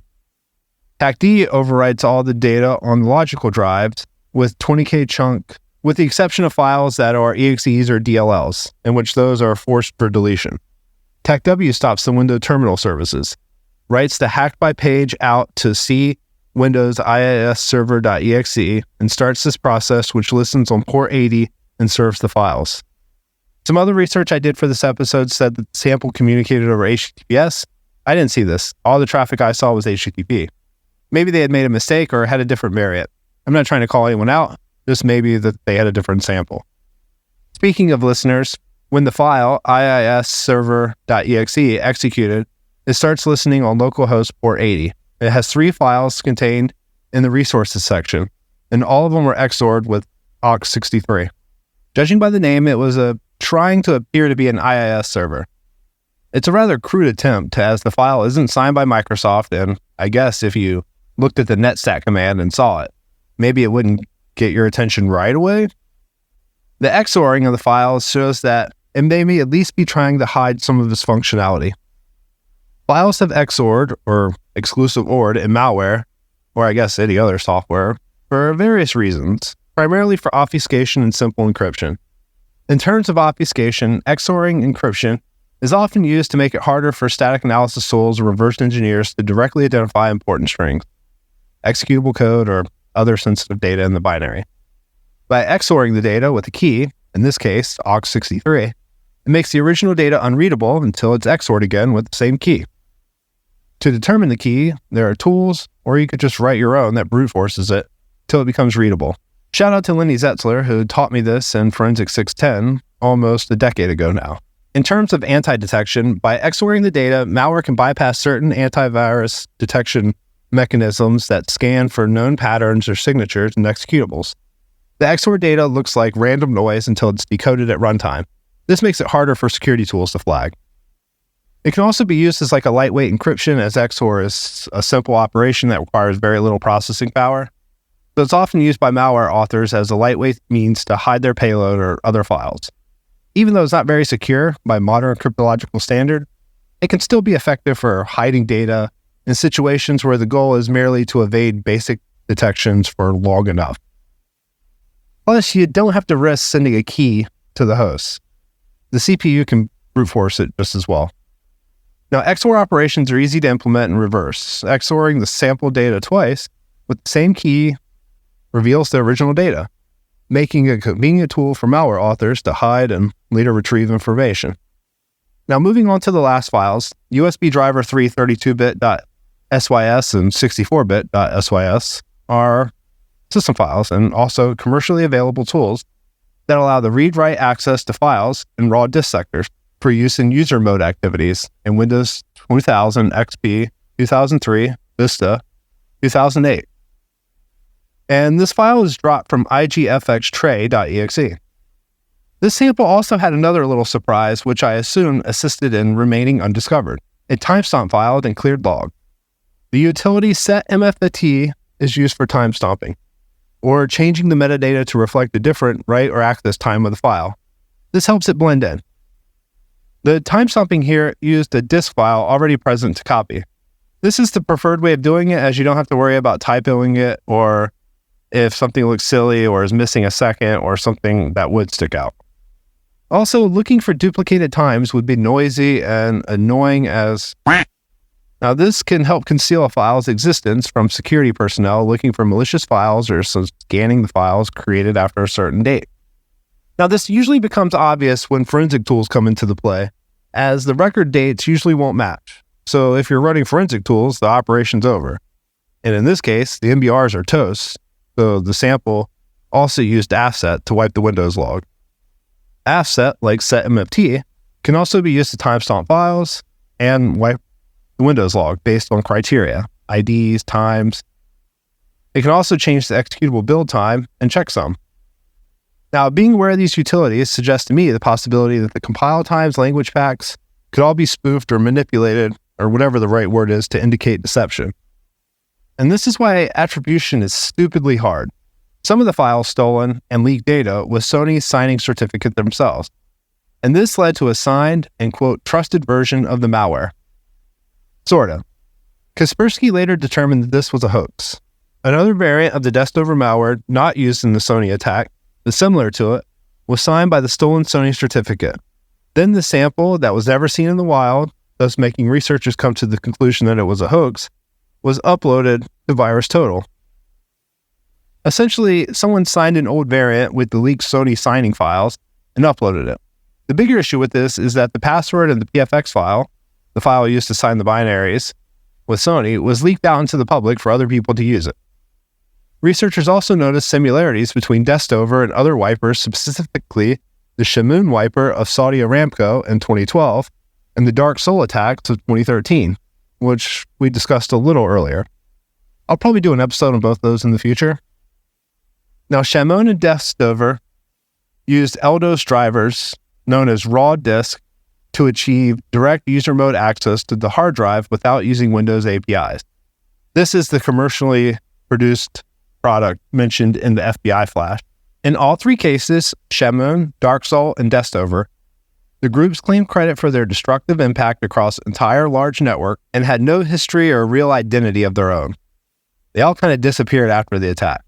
TAC-D overwrites all the data on the logical drives with 20K chunk, with the exception of files that are EXEs or DLLs, in which those are forced for deletion. TAC-W stops the Windows terminal services, writes the hacked by page out to C Windows IIS server.exe and starts this process, which listens on port 80 and serves the files. Some other research I did for this episode said that the sample communicated over HTTPS. I didn't see this. All the traffic I saw was HTTP. Maybe they had made a mistake or had a different variant. I'm not trying to call anyone out, just maybe that they had a different sample. Speaking of listeners, when the file IIS server.exe executed, it starts listening on localhost port 80. It has 3 files contained in the resources section, and all of them were XORed with aux63. Judging by the name, it was trying to appear to be an IIS server. It's a rather crude attempt, as the file isn't signed by Microsoft, and I guess if you looked at the netstat command and saw it, maybe it wouldn't get your attention right away. The XORing of the files shows that it may at least be trying to hide some of its functionality. Files have XORed or exclusive ORed in malware, or I guess any other software, for various reasons, primarily for obfuscation and simple encryption. In terms of obfuscation, XORing encryption is often used to make it harder for static analysis tools or reverse engineers to directly identify important strings, executable code, or other sensitive data in the binary. By XORing the data with a key, in this case, aux63, it makes the original data unreadable until it's XORed again with the same key. To determine the key, there are tools, or you could just write your own that brute forces it till it becomes readable. Shout out to Lenny Zetzler, who taught me this in Forensic 610 almost a decade ago now. In terms of anti-detection, by XORing the data, malware can bypass certain antivirus detection mechanisms that scan for known patterns or signatures in executables. The XOR data looks like random noise until it's decoded at runtime. This makes it harder for security tools to flag. It can also be used as like a lightweight encryption, as XOR is a simple operation that requires very little processing power. So it's often used by malware authors as a lightweight means to hide their payload or other files. Even though it's not very secure by modern cryptological standard, it can still be effective for hiding data in situations where the goal is merely to evade basic detections for long enough. Plus, you don't have to risk sending a key to the host. The CPU can brute force it just as well. Now, XOR operations are easy to implement in reverse. XORing the sample data twice with the same key reveals the original data, making a convenient tool for malware authors to hide and later retrieve information. Now, moving on to the last files, USB driver 3 32-bit.sys and 64-bit.sys are system files and also commercially available tools that allow the read-write access to files in raw disk sectors for use in user mode activities in Windows 2000, XP, 2003, Vista, 2008. And this file is dropped from igfxtray.exe. This sample also had another little surprise, which I assume assisted in remaining undiscovered: a timestamp file and cleared log. The utility setMFT is used for timestamping, or changing the metadata to reflect the different write or access time of the file. This helps it blend in. The timestamping here used a disk file already present to copy. This is the preferred way of doing it, as you don't have to worry about typoing it, or if something looks silly or is missing a second or something that would stick out. Also, looking for duplicated times would be noisy and annoying as... Now, this can help conceal a file's existence from security personnel looking for malicious files or scanning the files created after a certain date. Now, this usually becomes obvious when forensic tools come into the play, as the record dates usually won't match. So if you're running forensic tools, the operation's over. And in this case, the MBRs are toast, so the sample also used AFSET to wipe the Windows log. AFSET, like setMFT, can also be used to timestamp files and wipe the Windows log based on criteria, IDs, times. It can also change the executable build time and checksum. Now, being aware of these utilities suggests to me the possibility that the compile times, language packs could all be spoofed or manipulated, or whatever the right word is to indicate deception. And this is why attribution is stupidly hard. Some of the files stolen and leaked data was Sony's signing certificate themselves. And this led to a signed and, quote, trusted version of the malware. Sorta. Kaspersky later determined that this was a hoax. Another variant of the Destover malware not used in the Sony attack, but similar to it, was signed by the stolen Sony certificate. Then the sample that was never seen in the wild, thus making researchers come to the conclusion that it was a hoax, was uploaded to VirusTotal. Essentially, someone signed an old variant with the leaked Sony signing files and uploaded it. The bigger issue with this is that the password in the PFX file, the file used to sign the binaries with Sony, was leaked out into the public for other people to use it. Researchers also noticed similarities between Destover and other wipers, specifically the Shamoon wiper of Saudi Aramco in 2012 and the Dark Soul attacks of 2013, which we discussed a little earlier. I'll probably do an episode on both those in the future. Now, Shamoon and Destover used LDOS drivers known as raw disk to achieve direct user mode access to the hard drive without using Windows APIs. This is the commercially produced product mentioned in the FBI flash. In all three cases, Shamoon, Dark Soul, and Destover, the groups claimed credit for their destructive impact across an entire large network and had no history or real identity of their own. They all kind of disappeared after the attack.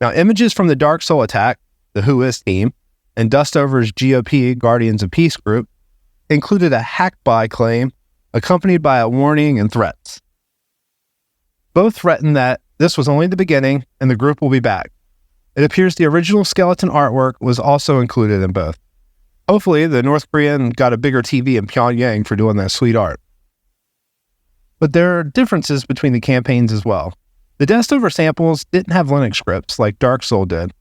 Now, images from the Dark Soul attack, the Whois team, and Destover's GOP, Guardians of Peace group, included a hack-by claim accompanied by a warning and threats. Both threatened that this was only the beginning and the group will be back. It appears the original skeleton artwork was also included in both. Hopefully, the North Korean got a bigger TV in Pyongyang for doing that sweet art. But there are differences between the campaigns as well. The Destover samples didn't have Linux scripts like Dark Soul did.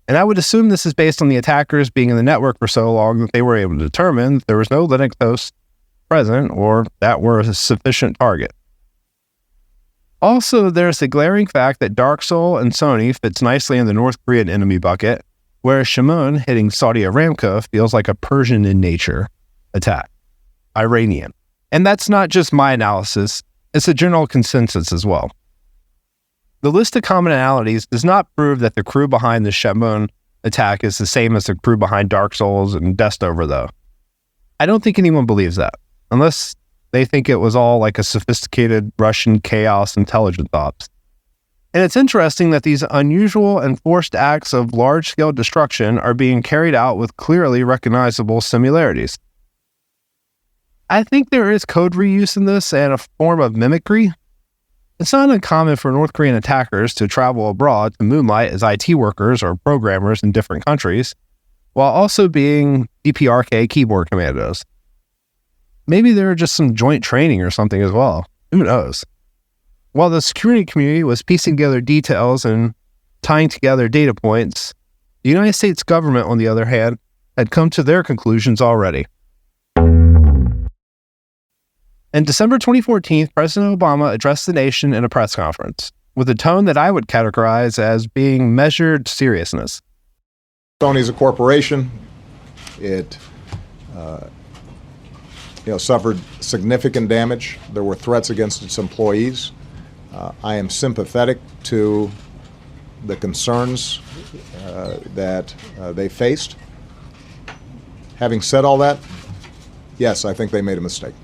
And I would assume this is based on the attackers being in the network for so long that they were able to determine that there was no Linux host present or that were a sufficient target. Also, there's the glaring fact that Dark Soul and Sony fits nicely in the North Korean enemy bucket, whereas Shamoon hitting Saudi Aramco feels like a Persian in nature attack. Iranian. And that's not just my analysis, it's a general consensus as well. The list of commonalities does not prove that the crew behind the Shamoon attack is the same as the crew behind Dark Souls and Destover, though. I don't think anyone believes that, unless they think it was all like a sophisticated Russian chaos intelligence ops. And it's interesting that these unusual and forced acts of large-scale destruction are being carried out with clearly recognizable similarities. I think there is code reuse in this and a form of mimicry. It's not uncommon for North Korean attackers to travel abroad to moonlight as IT workers or programmers in different countries, while also being DPRK keyboard commandos. Maybe there are just some joint training or something as well. Who knows? While the security community was piecing together details and tying together data points, the United States government, on the other hand, had come to their conclusions already. In December 2014, President Obama addressed the nation in a press conference with a tone that I would categorize as being measured seriousness. Sony's a corporation. It suffered significant damage. There were threats against its employees. I am sympathetic to the concerns that they faced. Having said all that, yes, I think they made a mistake.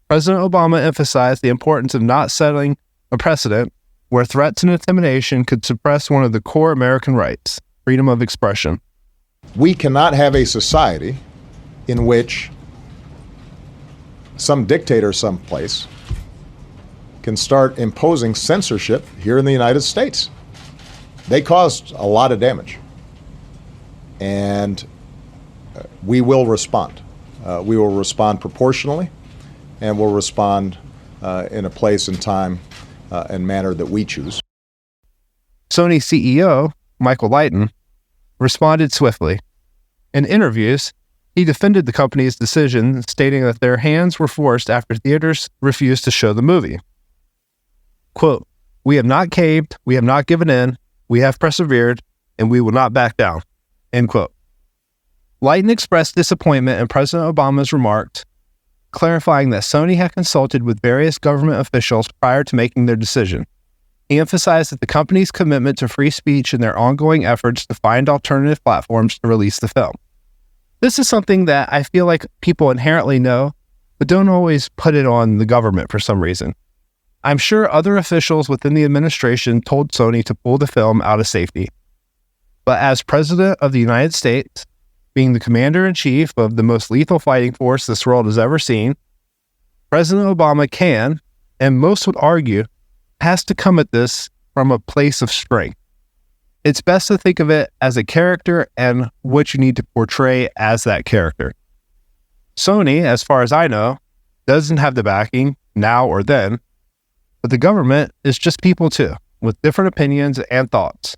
President Obama emphasized the importance of not setting a precedent where threats and intimidation could suppress one of the core American rights, freedom of expression. We cannot have a society in which some dictator someplace can start imposing censorship here in the United States. They caused a lot of damage, and we will respond. We will respond proportionally, and we'll respond in a place and time and manner that we choose. Sony CEO, Michael Leighton, responded swiftly. In interviews, he defended the company's decision, stating that their hands were forced after theaters refused to show the movie. Quote, "We have not caved, we have not given in, we have persevered, and we will not back down." End quote. Leighton expressed disappointment in President Obama's remarks, clarifying that Sony had consulted with various government officials prior to making their decision. He emphasized that the company's commitment to free speech and their ongoing efforts to find alternative platforms to release the film. This is something that I feel like people inherently know, but don't always put it on the government for some reason. I'm sure other officials within the administration told Sony to pull the film out of safety. But as President of the United States, being the commander-in-chief of the most lethal fighting force this world has ever seen, President Obama can, and most would argue, has to come at this from a place of strength. It's best to think of it as a character and what you need to portray as that character. Sony, as far as I know, doesn't have the backing, now or then, but the government is just people too, with different opinions and thoughts.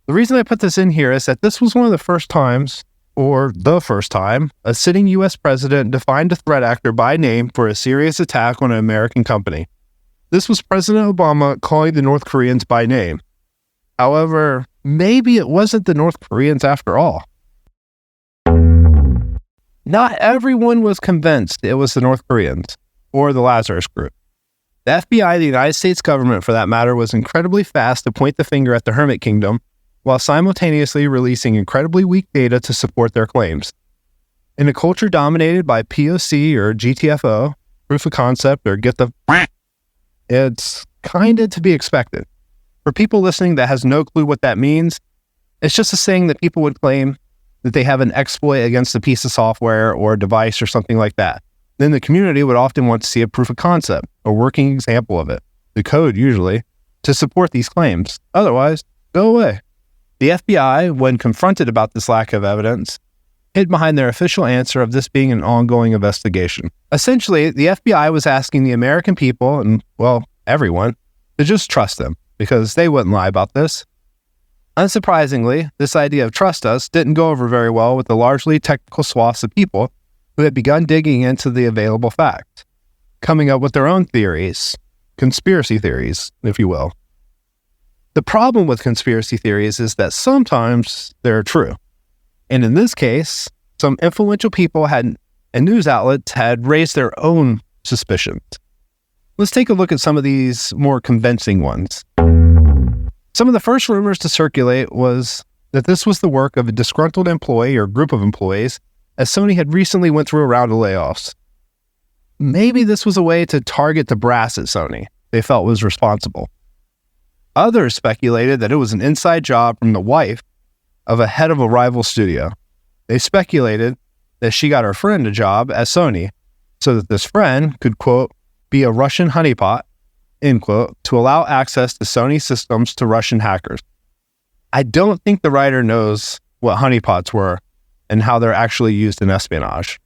The reason I put this in here is that this was one of the first times, or the first time, a sitting U.S. president defined a threat actor by name for a serious attack on an American company. This was President Obama calling the North Koreans by name. However, maybe it wasn't the North Koreans after all. Not everyone was convinced it was the North Koreans, or the Lazarus Group. The FBI, the United States government for that matter, was incredibly fast to point the finger at the Hermit Kingdom, while simultaneously releasing incredibly weak data to support their claims. In a culture dominated by POC or GTFO, proof of concept, or get the it's kinda to be expected. For people listening that has no clue what that means, it's just a saying that people would claim that they have an exploit against a piece of software or a device or something like that. Then the community would often want to see a proof of concept, a working example of it, the code usually, to support these claims. Otherwise, go away. The FBI, when confronted about this lack of evidence, hid behind their official answer of this being an ongoing investigation. Essentially, the FBI was asking the American people, and, well, everyone, to just trust them, because they wouldn't lie about this. Unsurprisingly, this idea of trust us didn't go over very well with the largely technical swaths of people who had begun digging into the available facts, coming up with their own theories, conspiracy theories, if you will. The problem with conspiracy theories is that sometimes they're true. And in this case, some influential people and news outlets had raised their own suspicions. Let's take a look at some of these more convincing ones. Some of the first rumors to circulate was that this was the work of a disgruntled employee or group of employees, as Sony had recently went through a round of layoffs. Maybe this was a way to target the brass at Sony they felt was responsible. Others speculated that it was an inside job from the wife of a head of a rival studio. They speculated that she got her friend a job at Sony so that this friend could, quote, be a Russian honeypot, end quote, to allow access to Sony systems to Russian hackers. I don't think the writer knows what honeypots were and how they're actually used in espionage.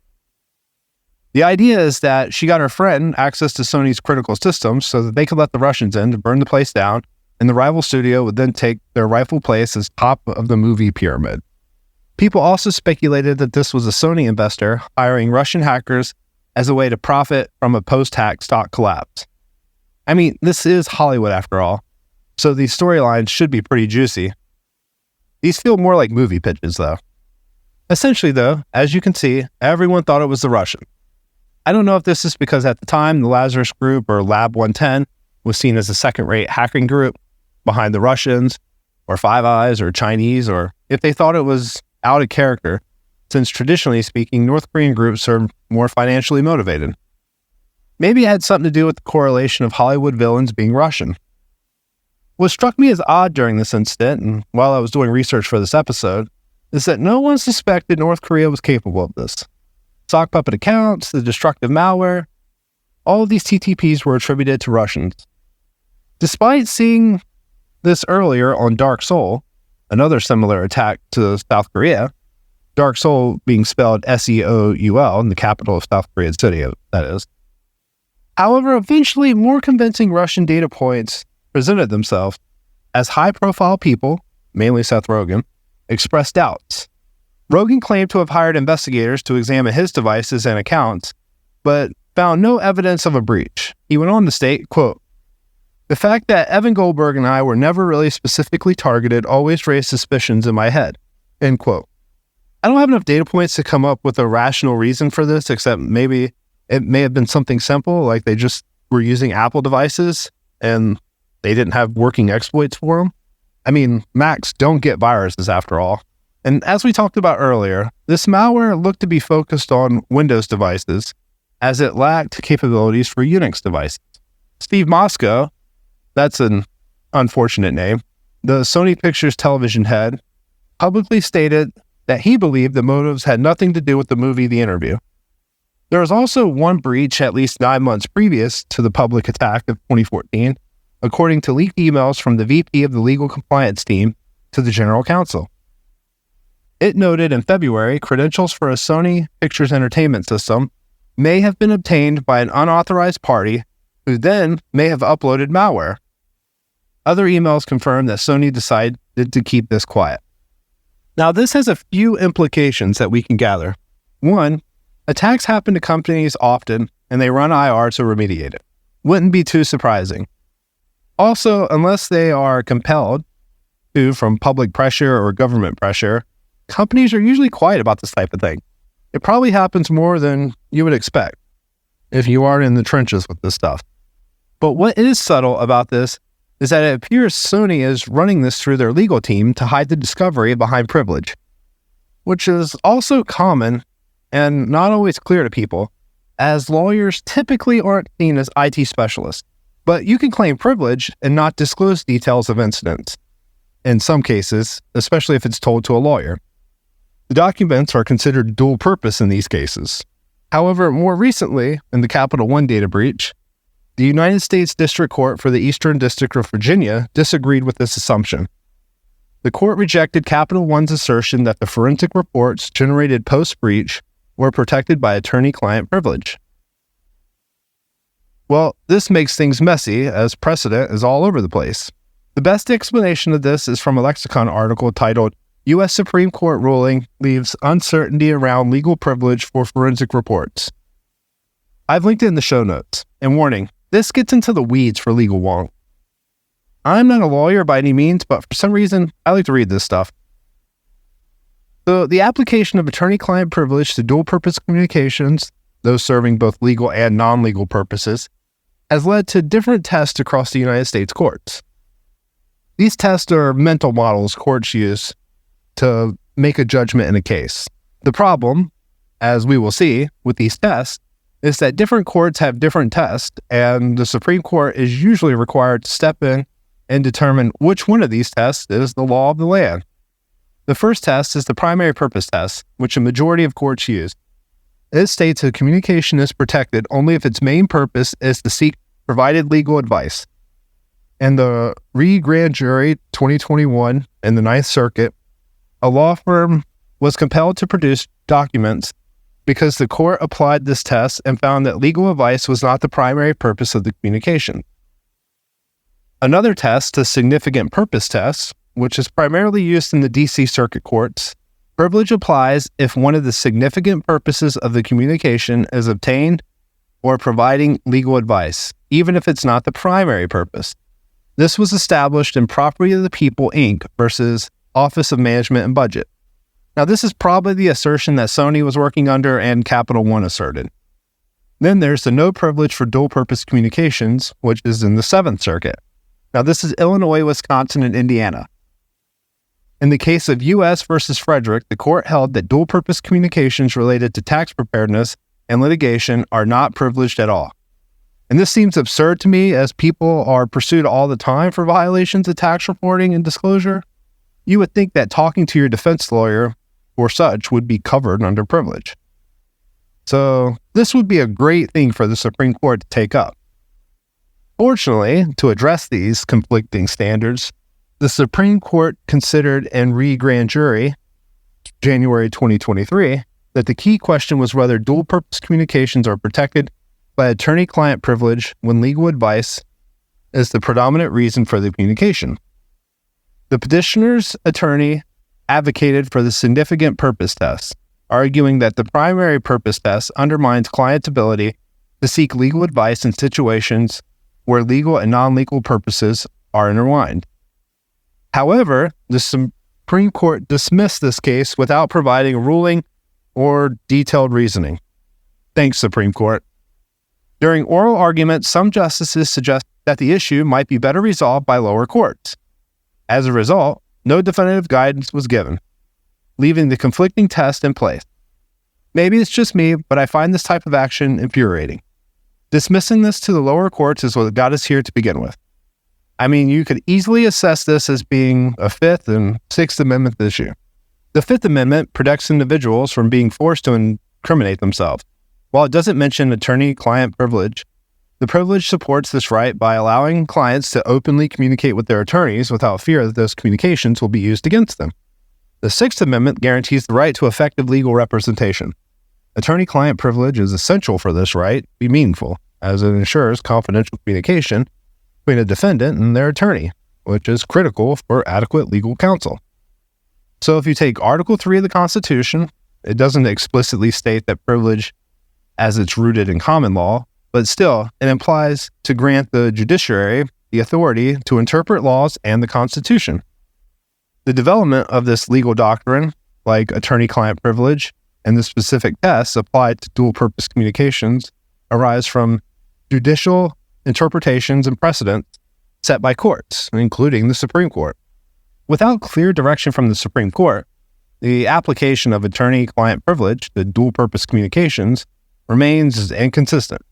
The idea is that she got her friend access to Sony's critical systems so that they could let the Russians in to burn the place down, and the rival studio would then take their rightful place as top of the movie pyramid. People also speculated that this was a Sony investor hiring Russian hackers as a way to profit from a post-hack stock collapse. I mean, this is Hollywood after all, so these storylines should be pretty juicy. These feel more like movie pitches, though. Essentially, though, as you can see, everyone thought it was the Russian. I don't know if this is because at the time, the Lazarus Group or Lab 110 was seen as a second-rate hacking group behind the Russians, or Five Eyes, or Chinese, or if they thought it was out of character, since traditionally speaking, North Korean groups are more financially motivated. Maybe it had something to do with the correlation of Hollywood villains being Russian. What struck me as odd during this incident, and while I was doing research for this episode, is that no one suspected North Korea was capable of this. Sock puppet accounts, the destructive malware, all of these TTPs were attributed to Russians. Despite seeing this earlier on Dark Seoul, another similar attack to South Korea, Dark Seoul being spelled Seoul in the capital of South Korea City, that is. However, eventually more convincing Russian data points presented themselves as high-profile people, mainly Seth Rogen, expressed doubts. Rogen claimed to have hired investigators to examine his devices and accounts, but found no evidence of a breach. He went on to state, quote, "The fact that Evan Goldberg and I were never really specifically targeted always raised suspicions in my head," end quote. I don't have enough data points to come up with a rational reason for this, except maybe it may have been something simple, like they just were using Apple devices and they didn't have working exploits for them. I mean, Macs don't get viruses after all. And as we talked about earlier, this malware looked to be focused on Windows devices as it lacked capabilities for Unix devices. Steve Moscow, that's an unfortunate name, the Sony Pictures television head, publicly stated that he believed the motives had nothing to do with the movie The Interview. There was also one breach at least 9 months previous to the public attack of 2014, according to leaked emails from the VP of the legal compliance team to the general counsel. It noted in February credentials for a Sony Pictures entertainment system may have been obtained by an unauthorized party who then may have uploaded malware. Other emails confirm that Sony decided to keep this quiet. Now, this has a few implications that we can gather. One, attacks happen to companies often, and they run IR to remediate it. Wouldn't be too surprising. Also, unless they are compelled to from public pressure or government pressure, companies are usually quiet about this type of thing. It probably happens more than you would expect if you aren't in the trenches with this stuff. But what is subtle about this is that it appears Sony is running this through their legal team to hide the discovery behind privilege, which is also common and not always clear to people, as lawyers typically aren't seen as IT specialists. But you can claim privilege and not disclose details of incidents, in some cases, especially if it's told to a lawyer. The documents are considered dual purpose in these cases. However, more recently, in the Capital One data breach, the United States District Court for the Eastern District of Virginia disagreed with this assumption. The court rejected Capital One's assertion that the forensic reports generated post-breach were protected by attorney-client privilege. Well, this makes things messy, as precedent is all over the place. The best explanation of this is from a lexicon article titled, U.S. Supreme Court Ruling Leaves Uncertainty Around Legal Privilege for Forensic Reports. I've linked it in the show notes. And warning, this gets into the weeds for legal wonk. I'm not a lawyer by any means, but for some reason, I like to read this stuff. So, the application of attorney-client privilege to dual-purpose communications, those serving both legal and non-legal purposes, has led to different tests across the United States courts. These tests are mental models courts use to make a judgment in a case. The problem, as we will see with these tests, is that different courts have different tests, and the Supreme Court is usually required to step in and determine which one of these tests is the law of the land. The first test is the primary purpose test, which a majority of courts use. It states a communication is protected only if its main purpose is to seek provided legal advice. In the Grand Jury 2021 in the Ninth Circuit, a law firm was compelled to produce documents because the court applied this test and found that legal advice was not the primary purpose of the communication. Another test, the significant purpose test, which is primarily used in the D.C. Circuit Courts, privilege applies if one of the significant purposes of the communication is obtained or providing legal advice, even if it's not the primary purpose. This was established in Property of the People, Inc. versus Office of Management and Budget. Now, this is probably the assertion that Sony was working under and Capital One asserted. Then there's the no privilege for dual-purpose communications, which is in the Seventh Circuit. Now, this is Illinois, Wisconsin, and Indiana. In the case of U.S. versus Frederick, the court held that dual-purpose communications related to tax preparedness and litigation are not privileged at all. And this seems absurd to me, as people are pursued all the time for violations of tax reporting and disclosure. You would think that talking to your defense lawyer or such would be covered under privilege. So this would be a great thing for the Supreme Court to take up. Fortunately, to address these conflicting standards, the Supreme Court considered in Grand Jury, January 2023, that the key question was whether dual-purpose communications are protected by attorney-client privilege when legal advice is the predominant reason for the communication. The petitioner's attorney advocated for the significant purpose test, arguing that the primary purpose test undermines clients' ability to seek legal advice in situations where legal and non-legal purposes are intertwined. However, the Supreme Court dismissed this case without providing a ruling or detailed reasoning. Thanks, Supreme Court. During oral arguments, some justices suggest that the issue might be better resolved by lower courts. As a result, no definitive guidance was given, leaving the conflicting test in place. Maybe it's just me, but I find this type of action infuriating. Dismissing this to the lower courts is what got us here to begin with. I mean, you could easily assess this as being a Fifth and Sixth Amendment issue. The Fifth Amendment protects individuals from being forced to incriminate themselves. While it doesn't mention attorney-client privilege, the privilege supports this right by allowing clients to openly communicate with their attorneys without fear that those communications will be used against them. The Sixth Amendment guarantees the right to effective legal representation. Attorney-client privilege is essential for this right to be meaningful, as it ensures confidential communication between a defendant and their attorney, which is critical for adequate legal counsel. So if you take Article 3 of the Constitution, it doesn't explicitly state that privilege as it's rooted in common law, but still, it implies to grant the judiciary the authority to interpret laws and the Constitution. The development of this legal doctrine, like attorney-client privilege, and the specific tests applied to dual-purpose communications arise from judicial interpretations and precedents set by courts, including the Supreme Court. Without clear direction from the Supreme Court, the application of attorney-client privilege to dual-purpose communications remains inconsistent,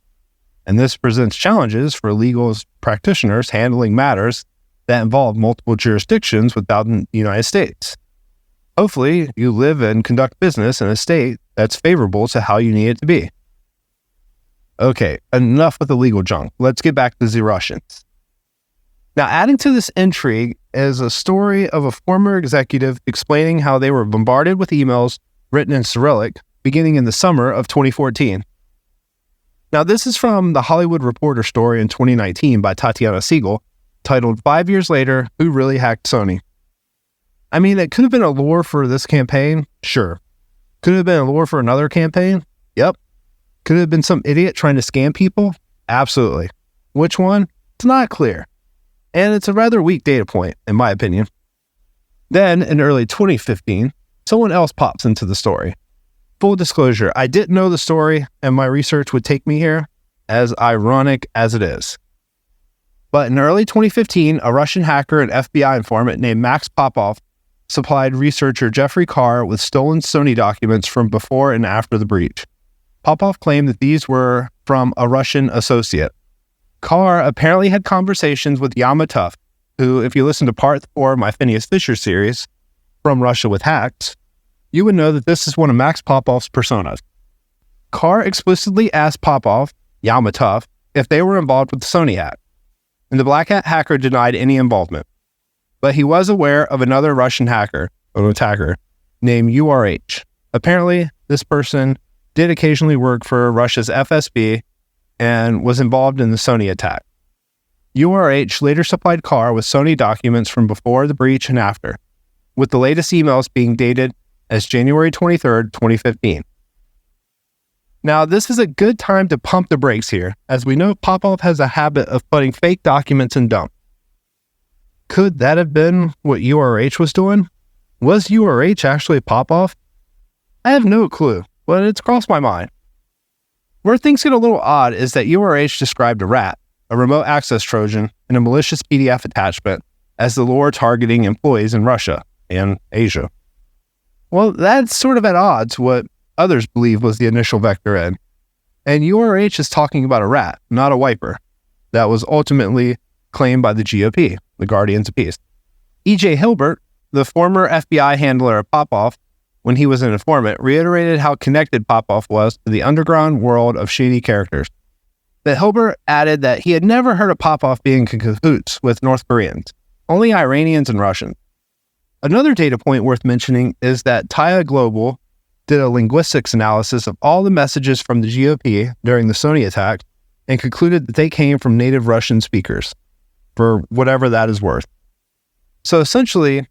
and this presents challenges for legal practitioners handling matters that involve multiple jurisdictions within the United States. Hopefully, you live and conduct business in a state that's favorable to how you need it to be. Okay, enough with the legal junk. Let's get back to the Russians. Now, adding to this intrigue is a story of a former executive explaining how they were bombarded with emails written in Cyrillic beginning in the summer of 2014. Now, this is from the Hollywood Reporter story in 2019 by Tatiana Siegel, titled 5 Years Later, Who Really Hacked Sony? I mean, it could have been a lure for this campaign, sure. Could have been a lure for another campaign? Yep. Could it have been some idiot trying to scam people? Absolutely. Which one? It's not clear. And it's a rather weak data point, in my opinion. Then, in early 2015, someone else pops into the story. Full disclosure, I didn't know the story, and my research would take me here, as ironic as it is. But in early 2015, a Russian hacker and FBI informant named Max Popov supplied researcher Jeffrey Carr with stolen Sony documents from before and after the breach. Popov claimed that these were from a Russian associate. Carr apparently had conversations with Yama Tough, who, if you listen to part 4 of my Phineas Fisher series, From Russia with Hacks, you would know that this is one of Max Popov's personas. Carr explicitly asked Popov, Yama Tough, if they were involved with the Sony hack, and the Black Hat hacker denied any involvement. But he was aware of another Russian hacker, an attacker, named URH. Apparently, this person did occasionally work for Russia's FSB and was involved in the Sony attack. URH later supplied Carr with Sony documents from before the breach and after, with the latest emails being dated as January 23rd, 2015. Now, this is a good time to pump the brakes here, as we know Popov has a habit of putting fake documents in dump. Could that have been what URH was doing? Was URH actually Popov? I have no clue, but it's crossed my mind. Where things get a little odd is that URH described a rat, a remote access Trojan, and a malicious PDF attachment as the lure targeting employees in Russia and Asia. Well, that's sort of at odds what others believe was the initial vector in. And URH is talking about a rat, not a wiper, that was ultimately claimed by the GOP, the Guardians of Peace. E.J. Hilbert, the former FBI handler of Popov, when he was an informant, reiterated how connected Popov was to the underground world of shady characters. But Hilbert added that he had never heard of Popov being in cahoots with North Koreans, only Iranians and Russians. Another data point worth mentioning is that Taya Global did a linguistics analysis of all the messages from the GOP during the Sony attack and concluded that they came from native Russian speakers, for whatever that is worth. So essentially,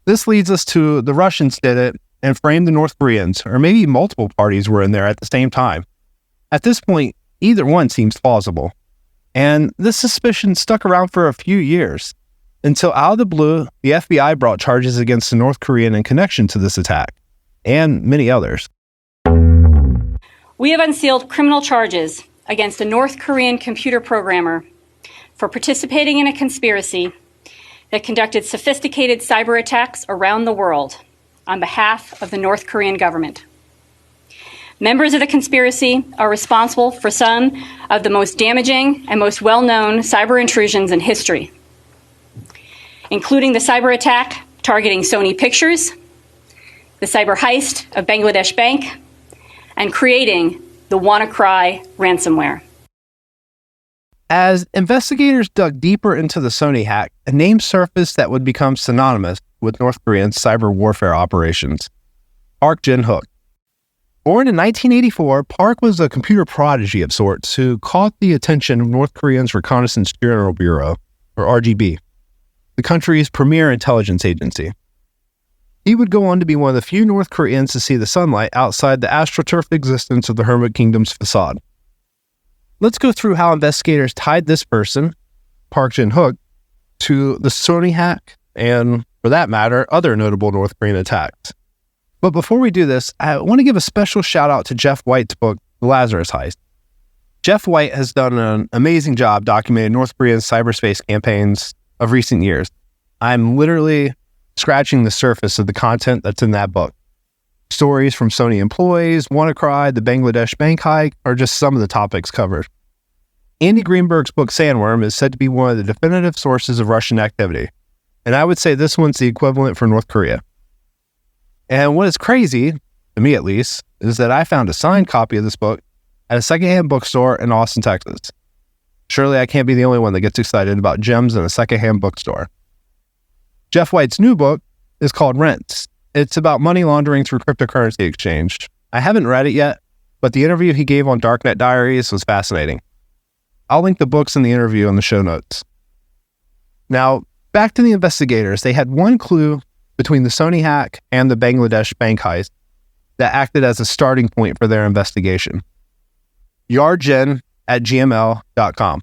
this leads us to the Russians did it and framed the North Koreans, or maybe multiple parties were in there at the same time. At this point, either one seems plausible. And this suspicion stuck around for a few years, until out of the blue, the FBI brought charges against the North Korean in connection to this attack, and many others. We have unsealed criminal charges against a North Korean computer programmer for participating in a conspiracy that conducted sophisticated cyber attacks around the world on behalf of the North Korean government. Members of the conspiracy are responsible for some of the most damaging and most well-known cyber intrusions in history, including the cyber attack targeting Sony Pictures, the cyber heist of Bangladesh Bank, and creating the WannaCry ransomware. As investigators dug deeper into the Sony hack, a name surfaced that would become synonymous with North Korean cyber warfare operations: Park Jin-hook. Born in 1984, Park was a computer prodigy of sorts who caught the attention of North Korea's Reconnaissance General Bureau, or RGB, the country's premier intelligence agency. He would go on to be one of the few North Koreans to see the sunlight outside the astroturfed existence of the Hermit Kingdom's facade. Let's go through how investigators tied this person, Park Jin-hook, to the Sony hack and, for that matter, other notable North Korean attacks. But before we do this, I want to give a special shout out to Jeff White's book, The Lazarus Heist. Jeff White has done an amazing job documenting North Korea's cyberspace campaigns of recent years. I'm literally scratching the surface of the content that's in that book. Stories from Sony employees, WannaCry, the Bangladesh bank hike are just some of the topics covered. Andy Greenberg's book Sandworm is said to be one of the definitive sources of Russian activity, and I would say this one's the equivalent for North Korea. And what is crazy, to me at least, is that I found a signed copy of this book at a secondhand bookstore in Austin, Texas. Surely I can't be the only one that gets excited about gems in a secondhand bookstore. Jeff White's new book is called Rents. It's about money laundering through cryptocurrency exchange. I haven't read it yet, but the interview he gave on Darknet Diaries was fascinating. I'll link the books and the interview in the show notes. Now, back to the investigators. They had one clue between the Sony hack and the Bangladesh bank heist that acted as a starting point for their investigation. yargen@gmail.com.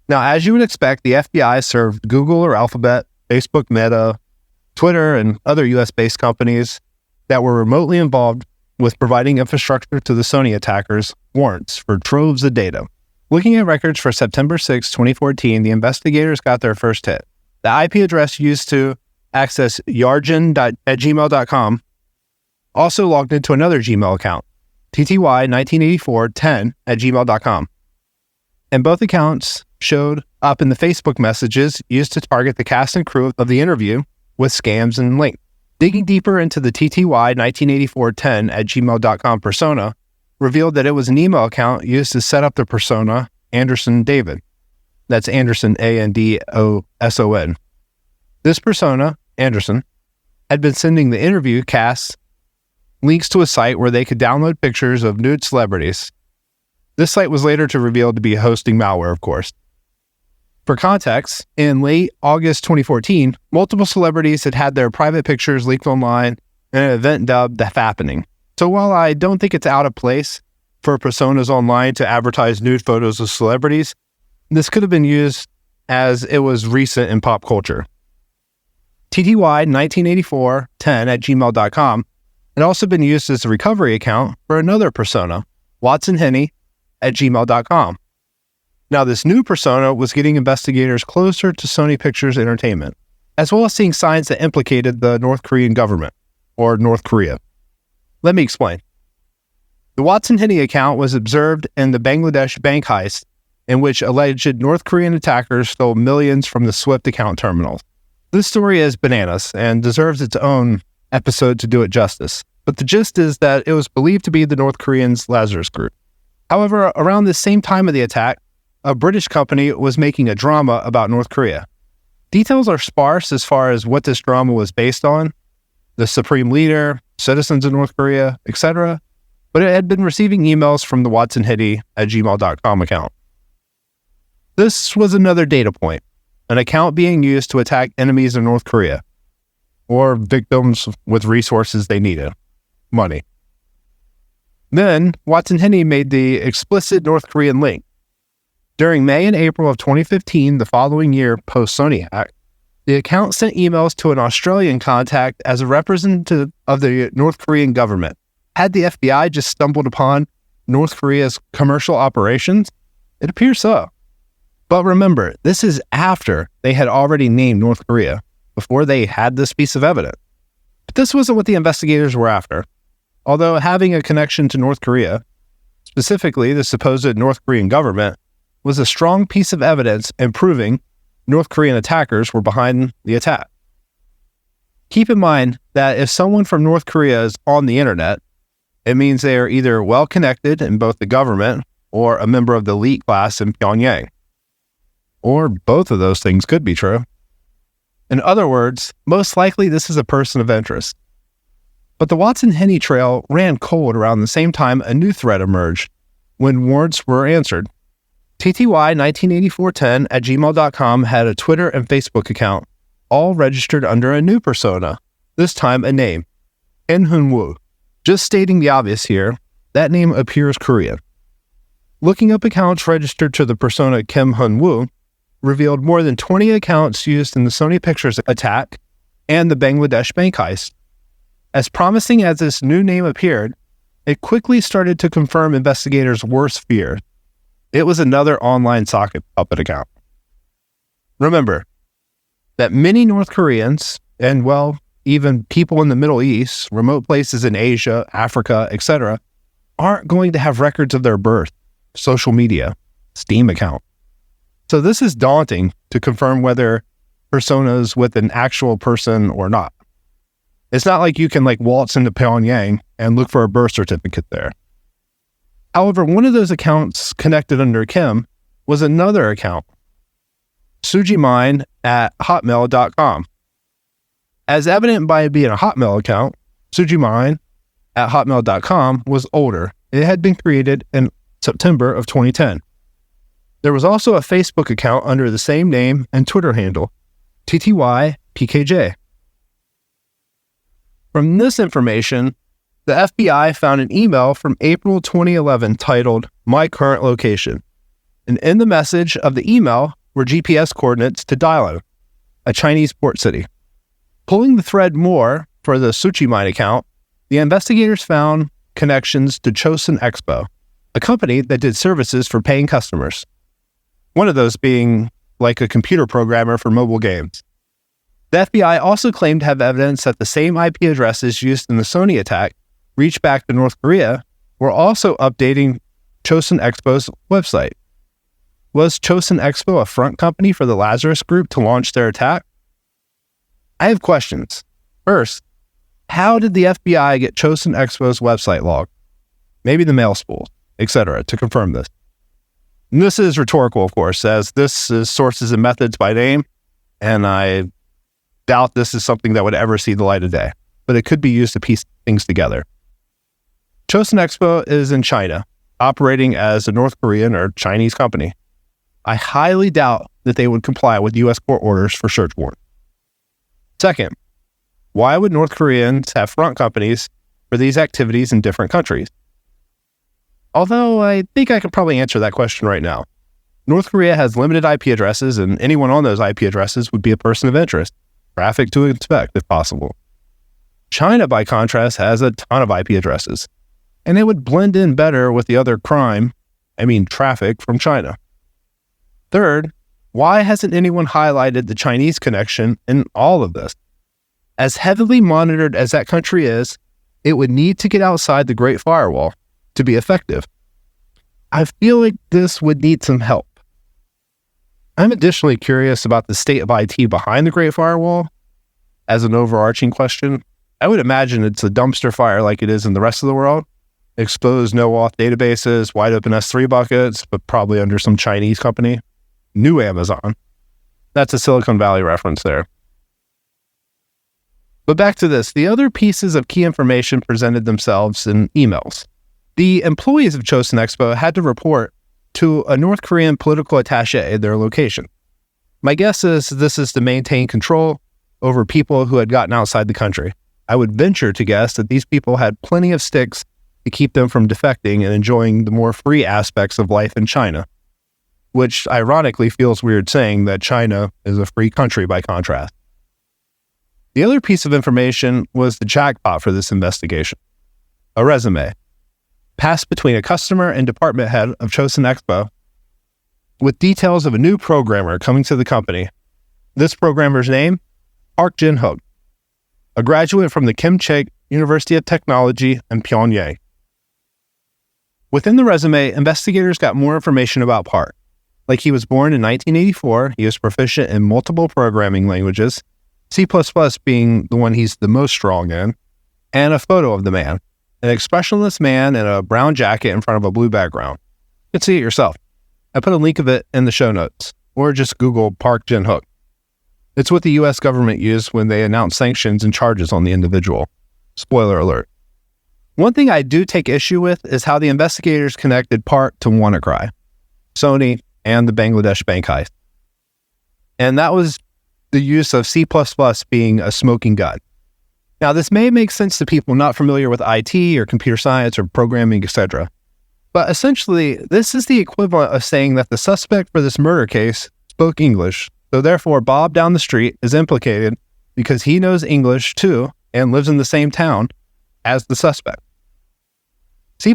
Now, as you would expect, the FBI served Google or Alphabet, Facebook, Meta, Twitter, and other US-based companies that were remotely involved with providing infrastructure to the Sony attackers warrants for troves of data. Looking at records for September 6, 2014, the investigators got their first hit. The IP address used to access yargen@gmail.com also logged into another Gmail account, tty198410@gmail.com. And both accounts showed up in the Facebook messages used to target the cast and crew of the interview with scams and links. Digging deeper into the tty198410@gmail.com persona revealed that it was an email account used to set up the persona Anderson David. That's Anderson, Andoson. This persona, Anderson, had been sending the interview cast links to a site where they could download pictures of nude celebrities. This site was later revealed to be hosting malware, of course. For context, in late August 2014, multiple celebrities had their private pictures leaked online in an event dubbed The Fappening. So while I don't think it's out of place for personas online to advertise nude photos of celebrities, this could have been used as it was recent in pop culture. tty198410@gmail.com had also been used as a recovery account for another persona, watsonhenney@gmail.com. Now, this new persona was getting investigators closer to Sony Pictures Entertainment, as well as seeing signs that implicated the North Korean government, or North Korea. Let me explain. The Watson Henney account was observed in the Bangladesh bank heist, in which alleged North Korean attackers stole millions from the SWIFT account terminals. This story is bananas and deserves its own episode to do it justice, but the gist is that it was believed to be the North Koreans' Lazarus Group. However, around the same time of the attack, a British company was making a drama about North Korea. Details are sparse as far as what this drama was based on, the supreme leader, citizens of North Korea, etc., but it had been receiving emails from the watsonhenney@gmail.com account. This was another data point, an account being used to attack enemies of North Korea, or victims with resources they needed, money. Then, Watson Henney made the explicit North Korean link. During May and April of 2015, the following year post-Sony hack, the account sent emails to an Australian contact as a representative of the North Korean government. Had the FBI just stumbled upon North Korea's commercial operations? It appears so. But remember, this is after they had already named North Korea, before they had this piece of evidence. But this wasn't what the investigators were after. Although having a connection to North Korea, specifically the supposed North Korean government, was a strong piece of evidence in proving North Korean attackers were behind the attack. Keep in mind that if someone from North Korea is on the internet, it means they are either well connected in both the government or a member of the elite class in Pyongyang. Or both of those things could be true. In other words, most likely this is a person of interest. But the Watson Henney trail ran cold around the same time a new threat emerged, when warrants were answered. tty198410@gmail.com had a Twitter and Facebook account, all registered under a new persona, this time a name, Kim Hun-woo. Just stating the obvious here, that name appears Korean. Looking up accounts registered to the persona Kim Hun-woo revealed more than 20 accounts used in the Sony Pictures attack and the Bangladesh bank heist. As promising as this new name appeared, it quickly started to confirm investigators' worst fear. It was another online socket puppet account. Remember that many North Koreans, and well, even people in the Middle East, remote places in Asia, Africa, etc., aren't going to have records of their birth, social media, Steam account. So this is daunting to confirm whether personas with an actual person or not. It's not like you can waltz into Pyongyang and look for a birth certificate there. However, one of those accounts connected under Kim was another account, sujimine@hotmail.com. As evident by it being a Hotmail account, sujimine@hotmail.com was older. It had been created in September of 2010. There was also a Facebook account under the same name and Twitter handle, TTYPKJ. From this information, the FBI found an email from April 2011 titled, "My Current Location." And in the message of the email were GPS coordinates to Dalian, a Chinese port city. Pulling the thread more for the Sujimine account, the investigators found connections to Chosun Expo, a company that did services for paying customers. One of those being like a computer programmer for mobile games. The FBI also claimed to have evidence that the same IP addresses used in the Sony attack reached back to North Korea were also updating Chosun Expo's website. Was Chosun Expo a front company for the Lazarus Group to launch their attack? I have questions. First, how did the FBI get Chosun Expo's website log? Maybe the mail spools, etc., to confirm this. And this is rhetorical, of course, as this is sources and methods by name, and I doubt this is something that would ever see the light of day, but it could be used to piece things together. Chosun Expo is in China, operating as a North Korean or Chinese company. I highly doubt that they would comply with U.S. court orders for search warrant. Second, why would North Koreans have front companies for these activities in different countries? Although I think I could probably answer that question right now. North Korea has limited IP addresses, and anyone on those IP addresses would be a person of interest, traffic to inspect if possible. China, by contrast, has a ton of IP addresses, and they would blend in better with the other traffic from China. Third, why hasn't anyone highlighted the Chinese connection in all of this? As heavily monitored as that country is, it would need to get outside the Great Firewall to be effective. I feel like this would need some help. I'm additionally curious about the state of IT behind the Great Firewall. As an overarching question, I would imagine it's a dumpster fire like it is in the rest of the world. Exposed no-auth databases, wide open S3 buckets, but probably under some Chinese company. New Amazon. That's a Silicon Valley reference there. But back to this, the other pieces of key information presented themselves in emails. The employees of Chosun Expo had to report to a North Korean political attaché their location. My guess is this is to maintain control over people who had gotten outside the country. I would venture to guess that these people had plenty of sticks to keep them from defecting and enjoying the more free aspects of life in China, which ironically feels weird saying that China is a free country by contrast. The other piece of information was the jackpot for this investigation, a resume, passed between a customer and department head of Chosun Expo with details of a new programmer coming to the company. This programmer's name, Park Jin-hook, a graduate from the Kim Chaek University of Technology in Pyongyang. Within the resume, investigators got more information about Park. Like he was born in 1984, he was proficient in multiple programming languages, C++ being the one he's the most strong in, and a photo of the man, an expressionless man in a brown jacket in front of a blue background. You can see it yourself. I put a link of it in the show notes, or just Google Park Jin-hook. It's what the U.S. government used when they announced sanctions and charges on the individual. Spoiler alert. One thing I do take issue with is how the investigators connected Park to WannaCry, Sony, and the Bangladesh bank heist. And that was the use of C++ being a smoking gun. Now, this may make sense to people not familiar with IT or computer science or programming, etc. But essentially, this is the equivalent of saying that the suspect for this murder case spoke English, so therefore Bob down the street is implicated because he knows English too and lives in the same town as the suspect. C++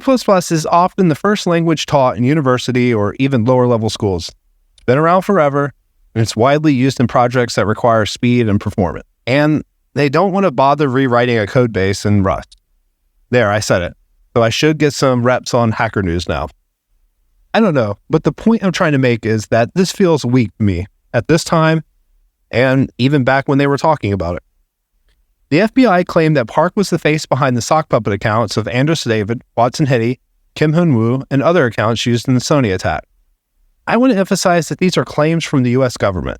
is often the first language taught in university or even lower level schools. It's been around forever, and it's widely used in projects that require speed and performance. And they don't want to bother rewriting a code base in Rust. There, I said it. So I should get some reps on Hacker News now. I don't know, but the point I'm trying to make is that this feels weak to me at this time, and even back when they were talking about it. The FBI claimed that Park was the face behind the sock puppet accounts of Andros David, Watson Hitty, Kim Hyun Woo, and other accounts used in the Sony attack. I want to emphasize that these are claims from the US government.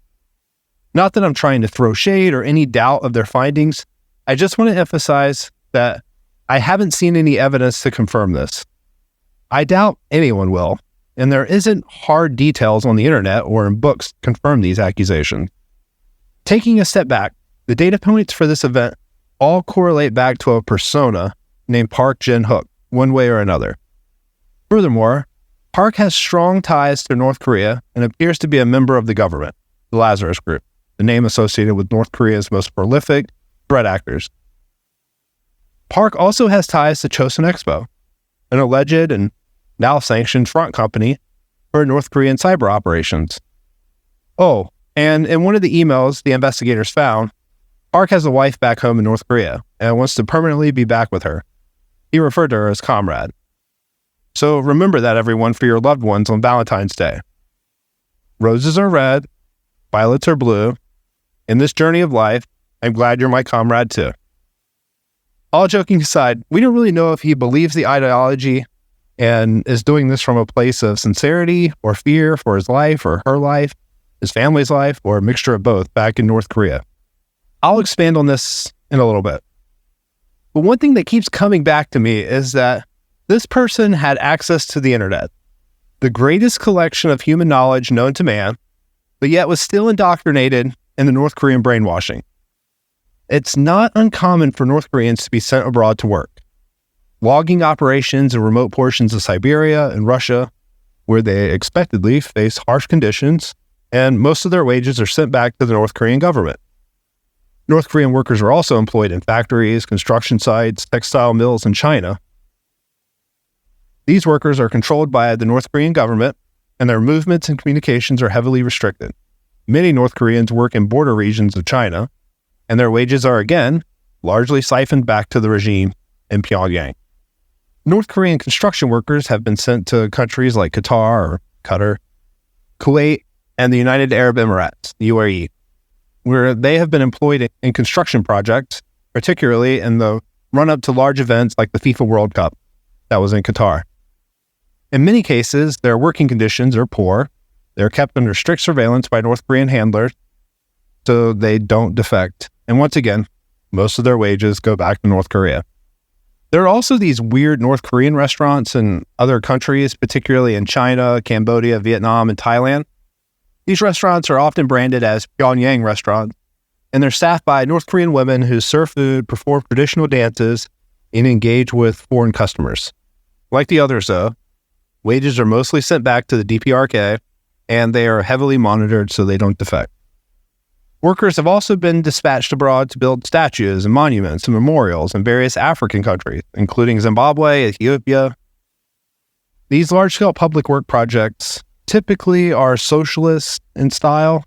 Not that I'm trying to throw shade or any doubt of their findings. I just want to emphasize that I haven't seen any evidence to confirm this. I doubt anyone will, and there isn't hard details on the internet or in books to confirm these accusations. Taking a step back, the data points for this event all correlate back to a persona named Park Jin-hook, one way or another. Furthermore, Park has strong ties to North Korea and appears to be a member of the government, the Lazarus Group, the name associated with North Korea's most prolific threat actors. Park also has ties to Chosun Expo, an alleged and now sanctioned front company for North Korean cyber operations. Oh, and in one of the emails the investigators found, Park has a wife back home in North Korea and wants to permanently be back with her. He referred to her as comrade. So remember that, everyone, for your loved ones on Valentine's Day. Roses are red, violets are blue. In this journey of life, I'm glad you're my comrade too. All joking aside, we don't really know if he believes the ideology and is doing this from a place of sincerity or fear for his life or her life, his family's life, or a mixture of both back in North Korea. I'll expand on this in a little bit. But one thing that keeps coming back to me is that this person had access to the internet, the greatest collection of human knowledge known to man, but yet was still indoctrinated in the North Korean brainwashing. It's not uncommon for North Koreans to be sent abroad to work. Logging operations in remote portions of Siberia and Russia, where they expectedly face harsh conditions, and most of their wages are sent back to the North Korean government. North Korean workers are also employed in factories, construction sites, textile mills in China. These workers are controlled by the North Korean government, and their movements and communications are heavily restricted. Many North Koreans work in border regions of China, and their wages are, again, largely siphoned back to the regime in Pyongyang. North Korean construction workers have been sent to countries like Qatar, Kuwait, and the United Arab Emirates, the UAE, where they have been employed in construction projects, particularly in the run-up to large events like the FIFA World Cup that was in Qatar. In many cases, their working conditions are poor. They're kept under strict surveillance by North Korean handlers so they don't defect. And once again, most of their wages go back to North Korea. There are also these weird North Korean restaurants in other countries, particularly in China, Cambodia, Vietnam, and Thailand. These restaurants are often branded as Pyongyang restaurants, and they're staffed by North Korean women who serve food, perform traditional dances, and engage with foreign customers. Like the others, though, wages are mostly sent back to the DPRK, and they are heavily monitored so they don't defect. Workers have also been dispatched abroad to build statues and monuments and memorials in various African countries, including Zimbabwe, Ethiopia. These large-scale public work projects typically are socialist in style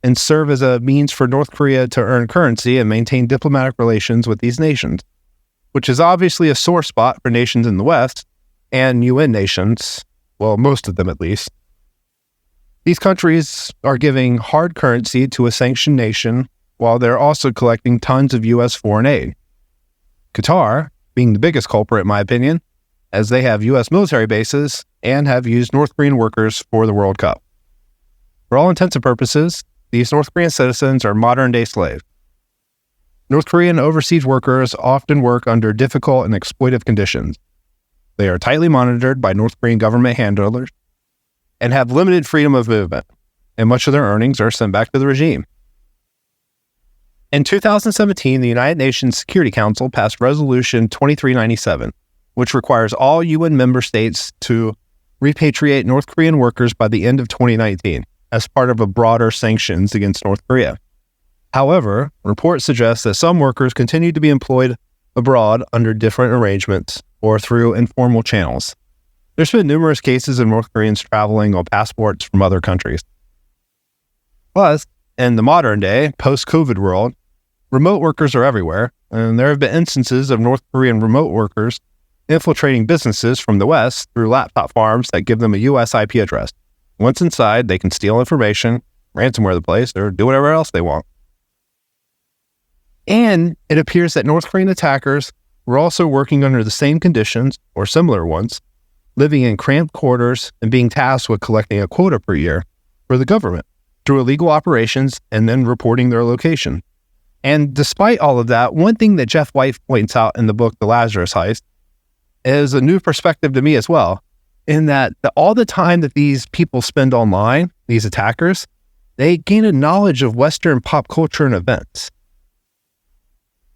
and serve as a means for North Korea to earn currency and maintain diplomatic relations with these nations, which is obviously a sore spot for nations in the West and UN nations, well, most of them at least. These countries are giving hard currency to a sanctioned nation while they're also collecting tons of U.S. foreign aid. Qatar being the biggest culprit, in my opinion, as they have U.S. military bases and have used North Korean workers for the World Cup. For all intents and purposes, these North Korean citizens are modern-day slaves. North Korean overseas workers often work under difficult and exploitive conditions. They are tightly monitored by North Korean government handlers and have limited freedom of movement, and much of their earnings are sent back to the regime. In 2017, the United Nations Security Council passed Resolution 2397, which requires all UN member states to repatriate North Korean workers by the end of 2019 as part of a broader sanctions against North Korea. However, reports suggest that some workers continue to be employed abroad under different arrangements or through informal channels. There's been numerous cases of North Koreans traveling on passports from other countries. Plus, in the modern day, post-COVID world, remote workers are everywhere, and there have been instances of North Korean remote workers infiltrating businesses from the West through laptop farms that give them a US IP address. Once inside, they can steal information, ransomware the place, or do whatever else they want. And it appears that North Korean attackers were also working under the same conditions, or similar ones, living in cramped quarters and being tasked with collecting a quota per year for the government through illegal operations and then reporting their location. And despite all of that, one thing that Jeff White points out in the book, The Lazarus Heist, is a new perspective to me as well, in that all the time that these people spend online, these attackers, they gain a knowledge of Western pop culture and events.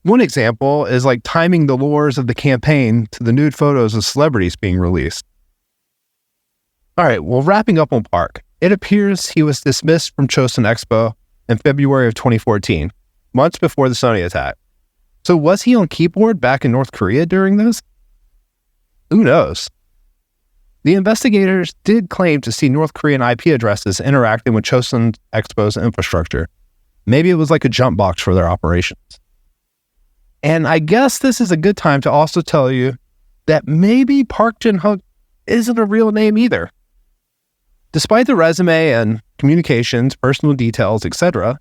One example is like timing the lures of the campaign to the nude photos of celebrities being released. All right, well, wrapping up on Park, it appears he was dismissed from Chosun Expo in February of 2014, months before the Sony attack. So was he on keyboard back in North Korea during this? Who knows? The investigators did claim to see North Korean IP addresses interacting with Chosun Expo's infrastructure. Maybe it was like a jump box for their operations. And I guess this is a good time to also tell you that maybe Park Jin-hook isn't a real name either. Despite the resume and communications, personal details, etc.,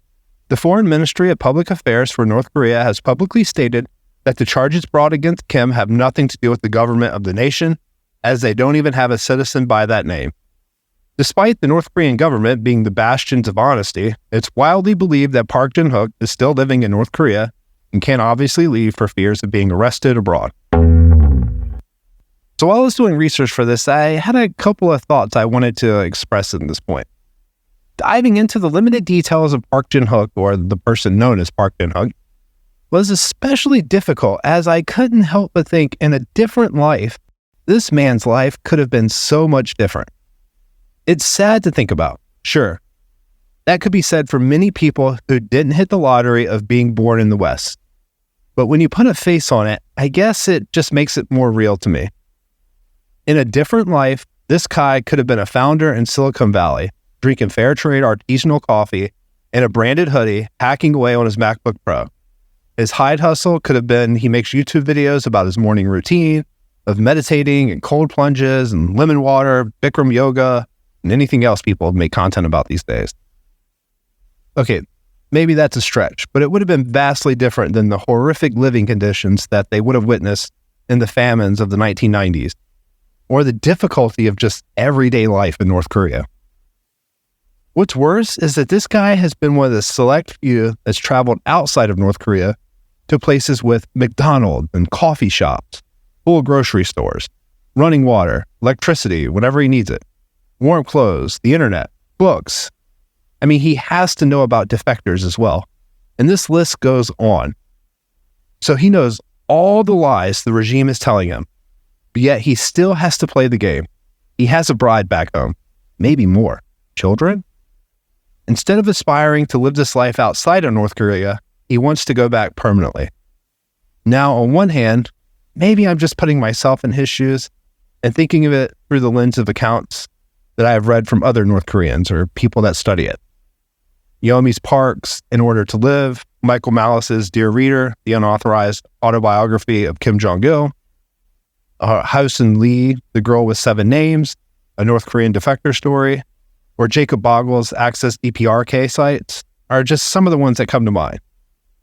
the Foreign Ministry of Public Affairs for North Korea has publicly stated that the charges brought against Kim have nothing to do with the government of the nation, as they don't even have a citizen by that name. Despite the North Korean government being the bastions of honesty, it's widely believed that Park Jin-hook is still living in North Korea and can't obviously leave for fears of being arrested abroad. So while I was doing research for this, I had a couple of thoughts I wanted to express at this point. Diving into the limited details of Park Jin-hook, or the person known as Park Jin-hook, was especially difficult, as I couldn't help but think in a different life, this man's life could have been so much different. It's sad to think about, sure. That could be said for many people who didn't hit the lottery of being born in the West. But when you put a face on it, I guess it just makes it more real to me. In a different life, this guy could have been a founder in Silicon Valley, drinking fair trade artisanal coffee in a branded hoodie, hacking away on his MacBook Pro. His side hustle could have been he makes YouTube videos about his morning routine of meditating and cold plunges and lemon water, Bikram yoga, and anything else people make content about these days. Okay, maybe that's a stretch, but it would have been vastly different than the horrific living conditions that they would have witnessed in the famines of the 1990s, or the difficulty of just everyday life in North Korea. What's worse is that this guy has been one of the select few that's traveled outside of North Korea to places with McDonald's and coffee shops, full grocery stores, running water, electricity, whenever he needs it, warm clothes, the internet, books. I mean, he has to know about defectors as well. And this list goes on. So he knows all the lies the regime is telling him, but yet he still has to play the game. He has a bride back home, maybe more. Children? Instead of aspiring to live this life outside of North Korea, he wants to go back permanently. Now, on one hand, maybe I'm just putting myself in his shoes and thinking of it through the lens of accounts that I have read from other North Koreans or people that study it. Yomi's Park's In Order to Live, Michael Malice's Dear Reader, the unauthorized autobiography of Kim Jong-il, Housen Lee, The Girl with Seven Names, a North Korean defector story, or Jacob Bogle's Access DPRK sites are just some of the ones that come to mind.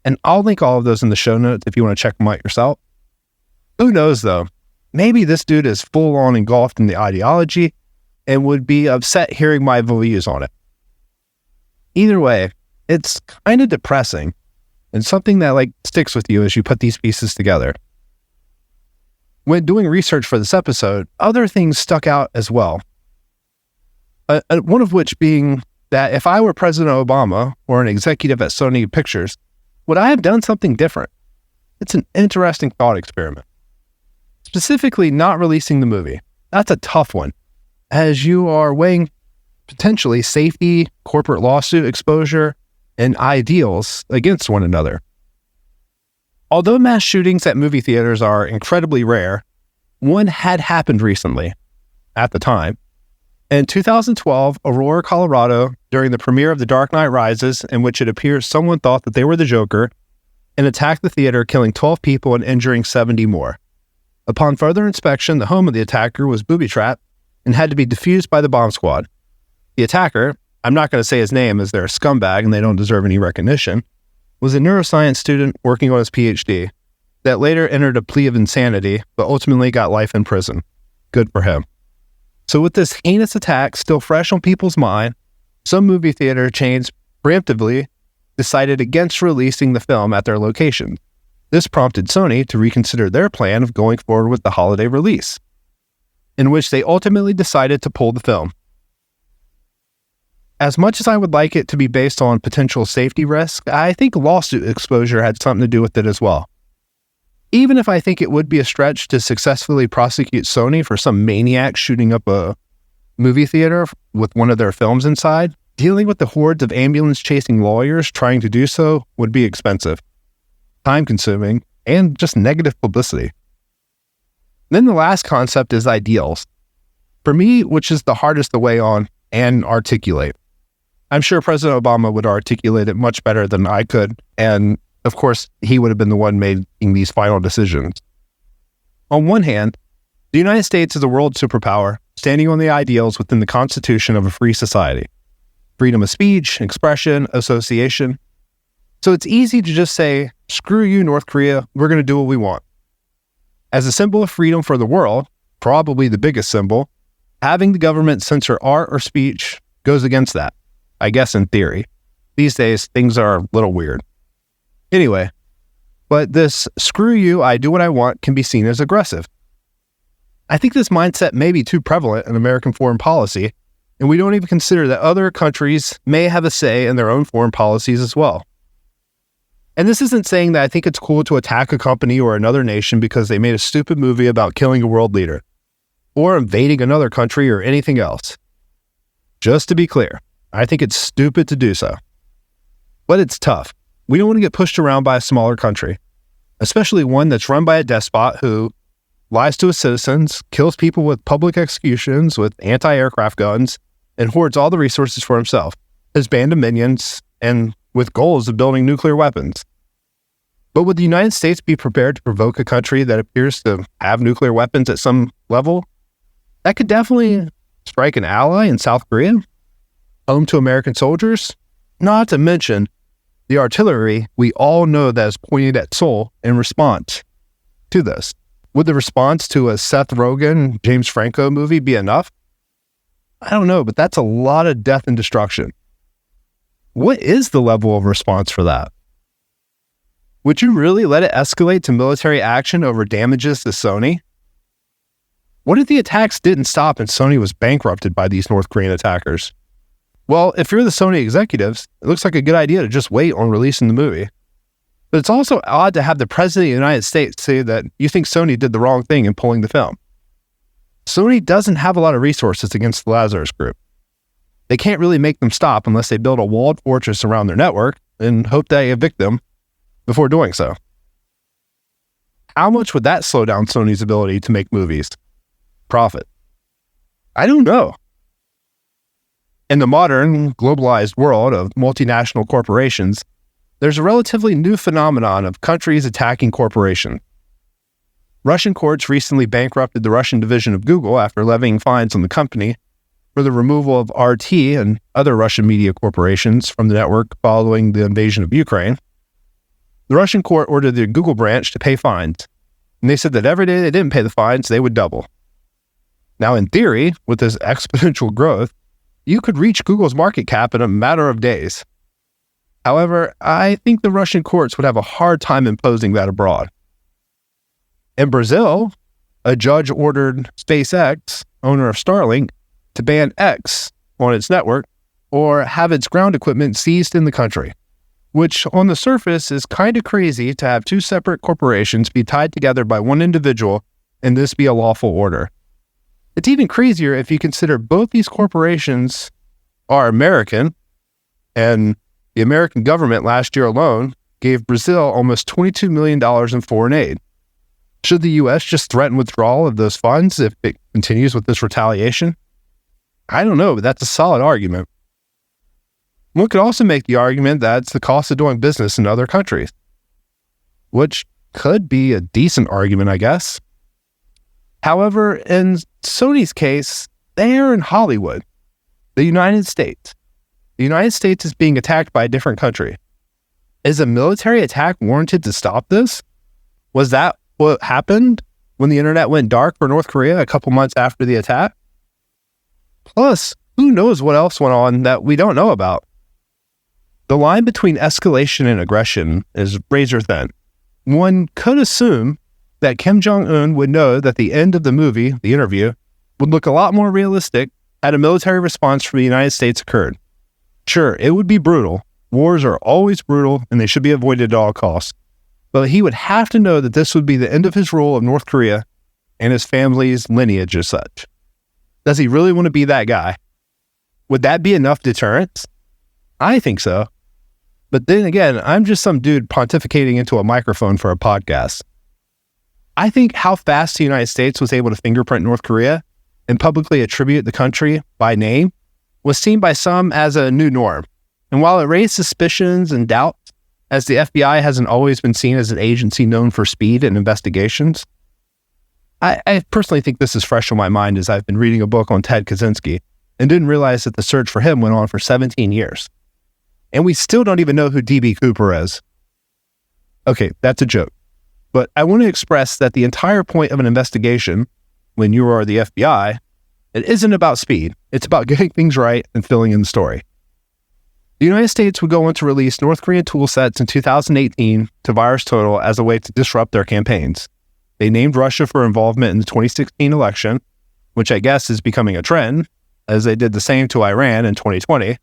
And I'll link all of those in the show notes if you want to check them out yourself. Who knows though? Maybe this dude is full on engulfed in the ideology and would be upset hearing my views on it. Either way, it's kind of depressing and something that sticks with you as you put these pieces together. When doing research for this episode, other things stuck out as well. One of which being that if I were President Obama or an executive at Sony Pictures, would I have done something different? It's an interesting thought experiment. Specifically, not releasing the movie. That's a tough one, as you are weighing potentially safety, corporate lawsuit exposure, and ideals against one another. Although mass shootings at movie theaters are incredibly rare, one had happened recently, at the time. In 2012, Aurora, Colorado, during the premiere of The Dark Knight Rises, in which it appears someone thought that they were the Joker and attacked the theater, killing 12 people and injuring 70 more. Upon further inspection, the home of the attacker was booby-trapped and had to be defused by the bomb squad. The attacker, I'm not going to say his name as they're a scumbag and they don't deserve any recognition, was a neuroscience student working on his PhD that later entered a plea of insanity, but ultimately got life in prison. Good for him. So with this heinous attack still fresh on people's mind, some movie theater chains preemptively decided against releasing the film at their location. This prompted Sony to reconsider their plan of going forward with the holiday release, in which they ultimately decided to pull the film. As much as I would like it to be based on potential safety risk, I think lawsuit exposure had something to do with it as well. Even if I think it would be a stretch to successfully prosecute Sony for some maniac shooting up a movie theater with one of their films inside, dealing with the hordes of ambulance-chasing lawyers trying to do so would be expensive, time-consuming, and just negative publicity. Then the last concept is ideals. For me, which is the hardest to weigh on and articulate. I'm sure President Obama would articulate it much better than I could, and of course, he would have been the one making these final decisions. On one hand, the United States is a world superpower, standing on the ideals within the Constitution of a free society. Freedom of speech, expression, association. So it's easy to just say, screw you, North Korea, we're going to do what we want. As a symbol of freedom for the world, probably the biggest symbol, having the government censor art or speech goes against that, I guess in theory. These days, things are a little weird. Anyway, but this screw you, I do what I want can be seen as aggressive. I think this mindset may be too prevalent in American foreign policy, and we don't even consider that other countries may have a say in their own foreign policies as well. And this isn't saying that I think it's cool to attack a company or another nation because they made a stupid movie about killing a world leader, or invading another country or anything else. Just to be clear, I think it's stupid to do so. But it's tough. We don't want to get pushed around by a smaller country, especially one that's run by a despot who lies to his citizens, kills people with public executions with anti-aircraft guns, and hoards all the resources for himself, his band of minions, and with goals of building nuclear weapons. But would the United States be prepared to provoke a country that appears to have nuclear weapons at some level? That could definitely strike an ally in South Korea, home to American soldiers, not to mention the artillery we all know that is pointed at Seoul in response to this. Would the response to a Seth Rogen, James Franco movie be enough? I don't know, but that's a lot of death and destruction. What is the level of response for that? Would you really let it escalate to military action over damages to Sony? What if the attacks didn't stop and Sony was bankrupted by these North Korean attackers? Well, if you're the Sony executives, it looks like a good idea to just wait on releasing the movie. But it's also odd to have the President of the United States say that you think Sony did the wrong thing in pulling the film. Sony doesn't have a lot of resources against the Lazarus Group. They can't really make them stop unless they build a walled fortress around their network and hope they evict them before doing so. How much would that slow down Sony's ability to make movies? Profit? I don't know. In the modern, globalized world of multinational corporations, there's a relatively new phenomenon of countries attacking corporations. Russian courts recently bankrupted the Russian division of Google after levying fines on the company for the removal of RT and other Russian media corporations from the network following the invasion of Ukraine. The Russian court ordered the Google branch to pay fines, and they said that every day they didn't pay the fines, they would double. Now, in theory, with this exponential growth, you could reach Google's market cap in a matter of days. However, I think the Russian courts would have a hard time imposing that abroad. In Brazil, a judge ordered SpaceX, owner of Starlink, to ban X on its network or have its ground equipment seized in the country, which on the surface is kind of crazy to have two separate corporations be tied together by one individual and this be a lawful order. It's even crazier if you consider both these corporations are American, and the American government last year alone gave Brazil almost $22 million in foreign aid. Should the U.S. just threaten withdrawal of those funds if it continues with this retaliation? I don't know, but that's a solid argument. One could also make the argument that it's the cost of doing business in other countries, which could be a decent argument, I guess. However, in Sony's case, they are in Hollywood, the United States. The United States is being attacked by a different country. Is a military attack warranted to stop this? Was that what happened when the internet went dark for North Korea a couple months after the attack? Plus, who knows what else went on that we don't know about? The line between escalation and aggression is razor thin. One could assume that Kim Jong-un would know that the end of the movie, The Interview, would look a lot more realistic had a military response from the United States occurred. Sure, it would be brutal. Wars are always brutal, and they should be avoided at all costs. But he would have to know that this would be the end of his rule of North Korea and his family's lineage as such. Does he really want to be that guy? Would that be enough deterrence? I think so. But then again, I'm just some dude pontificating into a microphone for a podcast. I think how fast the United States was able to fingerprint North Korea and publicly attribute the country by name was seen by some as a new norm. And while it raised suspicions and doubts, as the FBI hasn't always been seen as an agency known for speed in investigations, I personally think this is fresh on my mind as I've been reading a book on Ted Kaczynski and didn't realize that the search for him went on for 17 years. And we still don't even know who D.B. Cooper is. Okay, that's a joke. But I want to express that the entire point of an investigation, when you are the FBI, it isn't about speed. It's about getting things right and filling in the story. The United States would go on to release North Korean tool sets in 2018 to VirusTotal as a way to disrupt their campaigns. They named Russia for involvement in the 2016 election, which I guess is becoming a trend, as they did the same to Iran in 2020.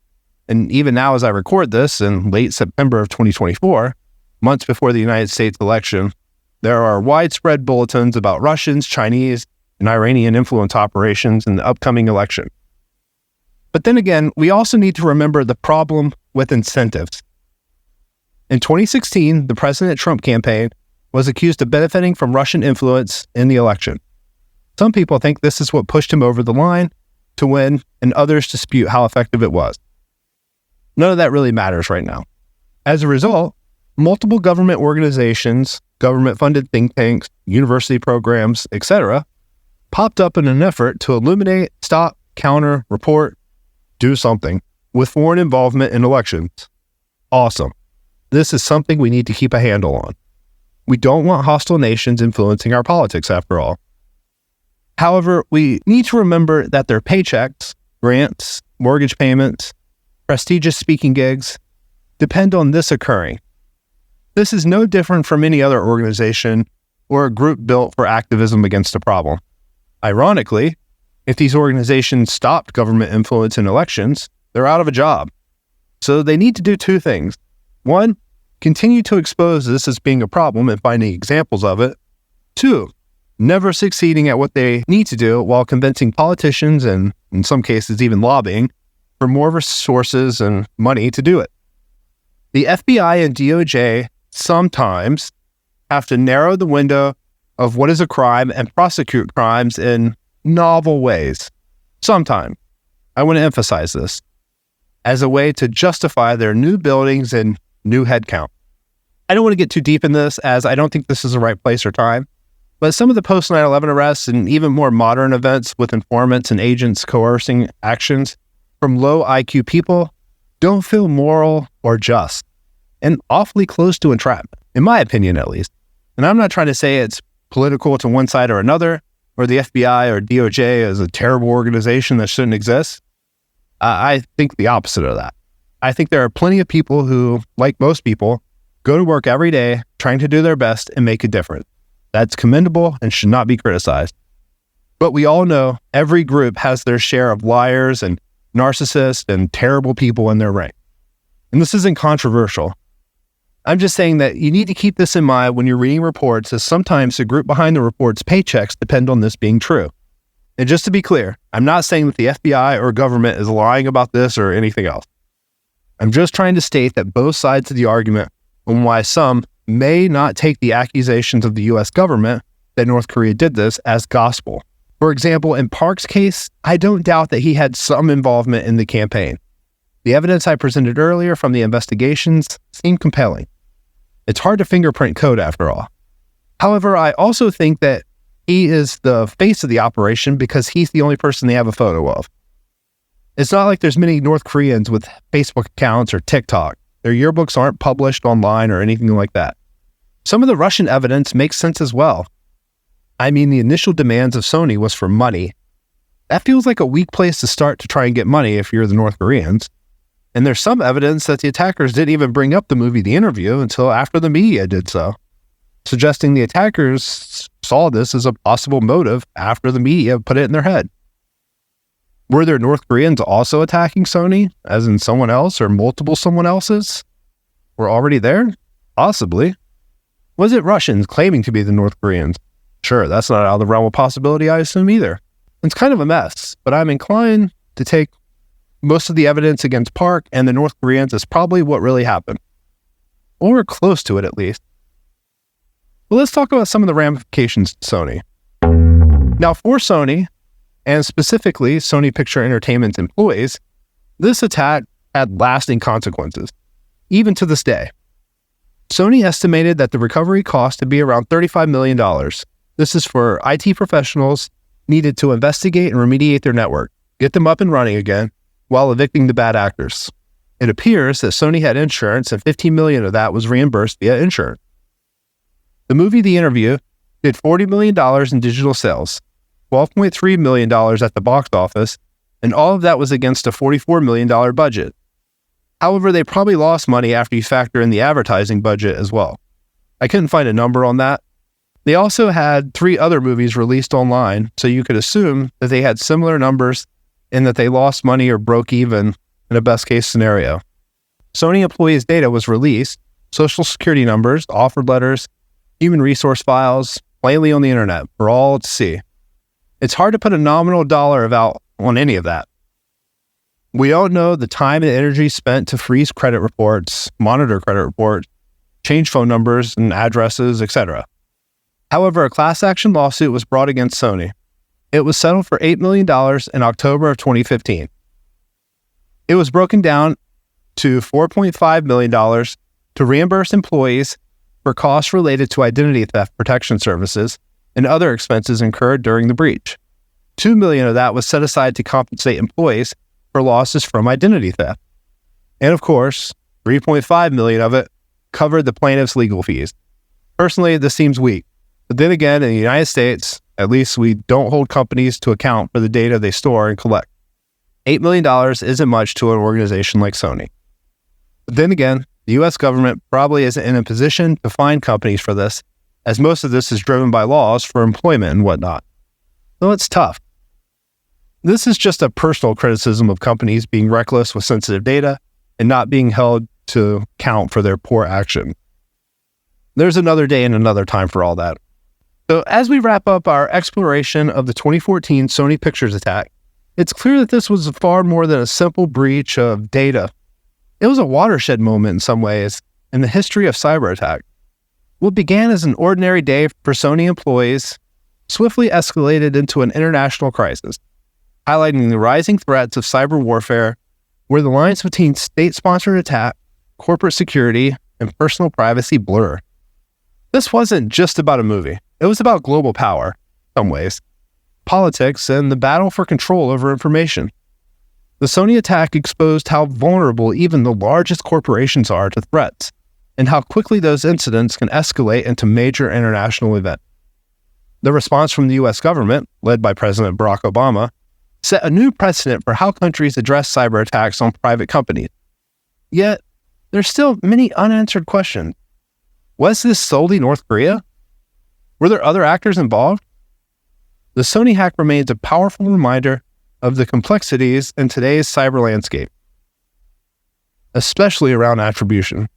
And even now, as I record this in late September of 2024, months before the United States election, there are widespread bulletins about Russians, Chinese, and Iranian influence operations in the upcoming election. But then again, we also need to remember the problem with incentives. In 2016, the President Trump campaign was accused of benefiting from Russian influence in the election. Some people think this is what pushed him over the line to win, and others dispute how effective it was. None of that really matters right now. As a result, multiple government organizations, government-funded think tanks, university programs, etc., popped up in an effort to illuminate, stop, counter, report, do something with foreign involvement in elections. Awesome. This is something we need to keep a handle on. We don't want hostile nations influencing our politics, after all. However, we need to remember that their paychecks, grants, mortgage payments, prestigious speaking gigs depend on this occurring. This is no different from any other organization or a group built for activism against a problem. Ironically, if these organizations stopped government influence in elections, they're out of a job. So they need to do two things. One, continue to expose this as being a problem and finding examples of it. Two, never succeeding at what they need to do while convincing politicians and, in some cases, even lobbying for more resources and money to do it. The FBI and DOJ sometimes have to narrow the window of what is a crime and prosecute crimes in novel ways. Sometimes. I want to emphasize this. As a way to justify their new buildings and new headcount. I don't want to get too deep in this as I don't think this is the right place or time, but some of the post 9/11 arrests and even more modern events with informants and agents coercing actions from low IQ people don't feel moral or just, and awfully close to entrapment, in my opinion at least. And I'm not trying to say it's political to one side or another, or the FBI or DOJ is a terrible organization that shouldn't exist. I think the opposite of that. I think there are plenty of people who, like most people, go to work every day trying to do their best and make a difference. That's commendable and should not be criticized. But we all know every group has their share of liars and narcissists and terrible people in their rank. And this isn't controversial. I'm just saying that you need to keep this in mind when you're reading reports, as sometimes the group behind the report's paychecks depend on this being true. And just to be clear, I'm not saying that the FBI or government is lying about this or anything else. I'm just trying to state that both sides of the argument on why some may not take the accusations of the U.S. government that North Korea did this as gospel. For example, in Park's case, I don't doubt that he had some involvement in the campaign. The evidence I presented earlier from the investigations seemed compelling. It's hard to fingerprint code after all. However, I also think that he is the face of the operation because he's the only person they have a photo of. It's not like there's many North Koreans with Facebook accounts or TikTok. Their yearbooks aren't published online or anything like that. Some of the Russian evidence makes sense as well. I mean, the initial demands of Sony was for money. That feels like a weak place to start to try and get money if you're the North Koreans. And there's some evidence that the attackers didn't even bring up the movie The Interview until after the media did so, suggesting the attackers saw this as a possible motive after the media put it in their head. Were there North Koreans also attacking Sony, as in someone else or multiple someone else's? Were already there? Possibly. Was it Russians claiming to be the North Koreans? Sure, that's not out of the realm of possibility, I assume, either. It's kind of a mess, but I'm inclined to take most of the evidence against Park and the North Koreans as probably what really happened. Or close to it, at least. Well, let's talk about some of the ramifications to Sony. Now, for Sony, and specifically Sony Picture Entertainment's employees, this attack had lasting consequences, even to this day. Sony estimated that the recovery cost to be around $35 million. This is for IT professionals needed to investigate and remediate their network, get them up and running again, while evicting the bad actors. It appears that Sony had insurance and $15 million of that was reimbursed via insurance. The movie The Interview did $40 million in digital sales, $12.3 million at the box office, and all of that was against a $44 million budget. However, they probably lost money after you factor in the advertising budget as well. I couldn't find a number on that. They also had 3 other movies released online, so you could assume that they had similar numbers and that they lost money or broke even in a best-case scenario. Sony employees' data was released, social security numbers, offer letters, human resource files, plainly on the internet for all to see. It's hard to put a nominal dollar amount on any of that. We don't know the time and energy spent to freeze credit reports, monitor credit reports, change phone numbers and addresses, etc. However, a class action lawsuit was brought against Sony. It was settled for $8 million in October of 2015. It was broken down to $4.5 million to reimburse employees for costs related to identity theft protection services and other expenses incurred during the breach. $2 million of that was set aside to compensate employees for losses from identity theft. And of course, $3.5 million of it covered the plaintiff's legal fees. Personally, this seems weak. But then again, in the United States, at least we don't hold companies to account for the data they store and collect. $8 million isn't much to an organization like Sony. But then again, the US government probably isn't in a position to fine companies for this, as most of this is driven by laws for employment and whatnot. So it's tough. This is just a personal criticism of companies being reckless with sensitive data and not being held to account for their poor action. There's another day and another time for all that. So as we wrap up our exploration of the 2014 Sony Pictures attack, it's clear that this was far more than a simple breach of data. It was a watershed moment in some ways in the history of cyber attack. What began as an ordinary day for Sony employees swiftly escalated into an international crisis, highlighting the rising threats of cyber warfare, where the lines between state-sponsored attack, corporate security, and personal privacy blur. This wasn't just about a movie. It was about global power, in some ways, politics, and the battle for control over information. The Sony attack exposed how vulnerable even the largest corporations are to threats, and how quickly those incidents can escalate into major international events. The response from the US government, led by President Barack Obama, set a new precedent for how countries address cyber attacks on private companies. Yet, there's still many unanswered questions. Was this solely North Korea? Were there other actors involved? The Sony hack remains a powerful reminder of the complexities in today's cyber landscape, especially around attribution.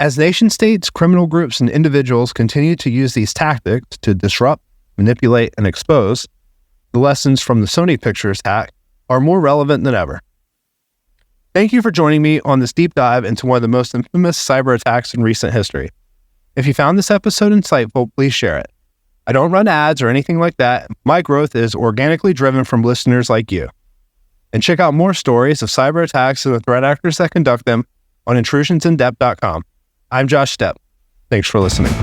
As nation-states, criminal groups, and individuals continue to use these tactics to disrupt, manipulate, and expose, the lessons from the Sony Pictures hack are more relevant than ever. Thank you for joining me on this deep dive into one of the most infamous cyber attacks in recent history. If you found this episode insightful, please share it. I don't run ads or anything like that. My growth is organically driven from listeners like you. And check out more stories of cyber attacks and the threat actors that conduct them on intrusionsindepth.com. I'm Josh Stepp. Thanks for listening.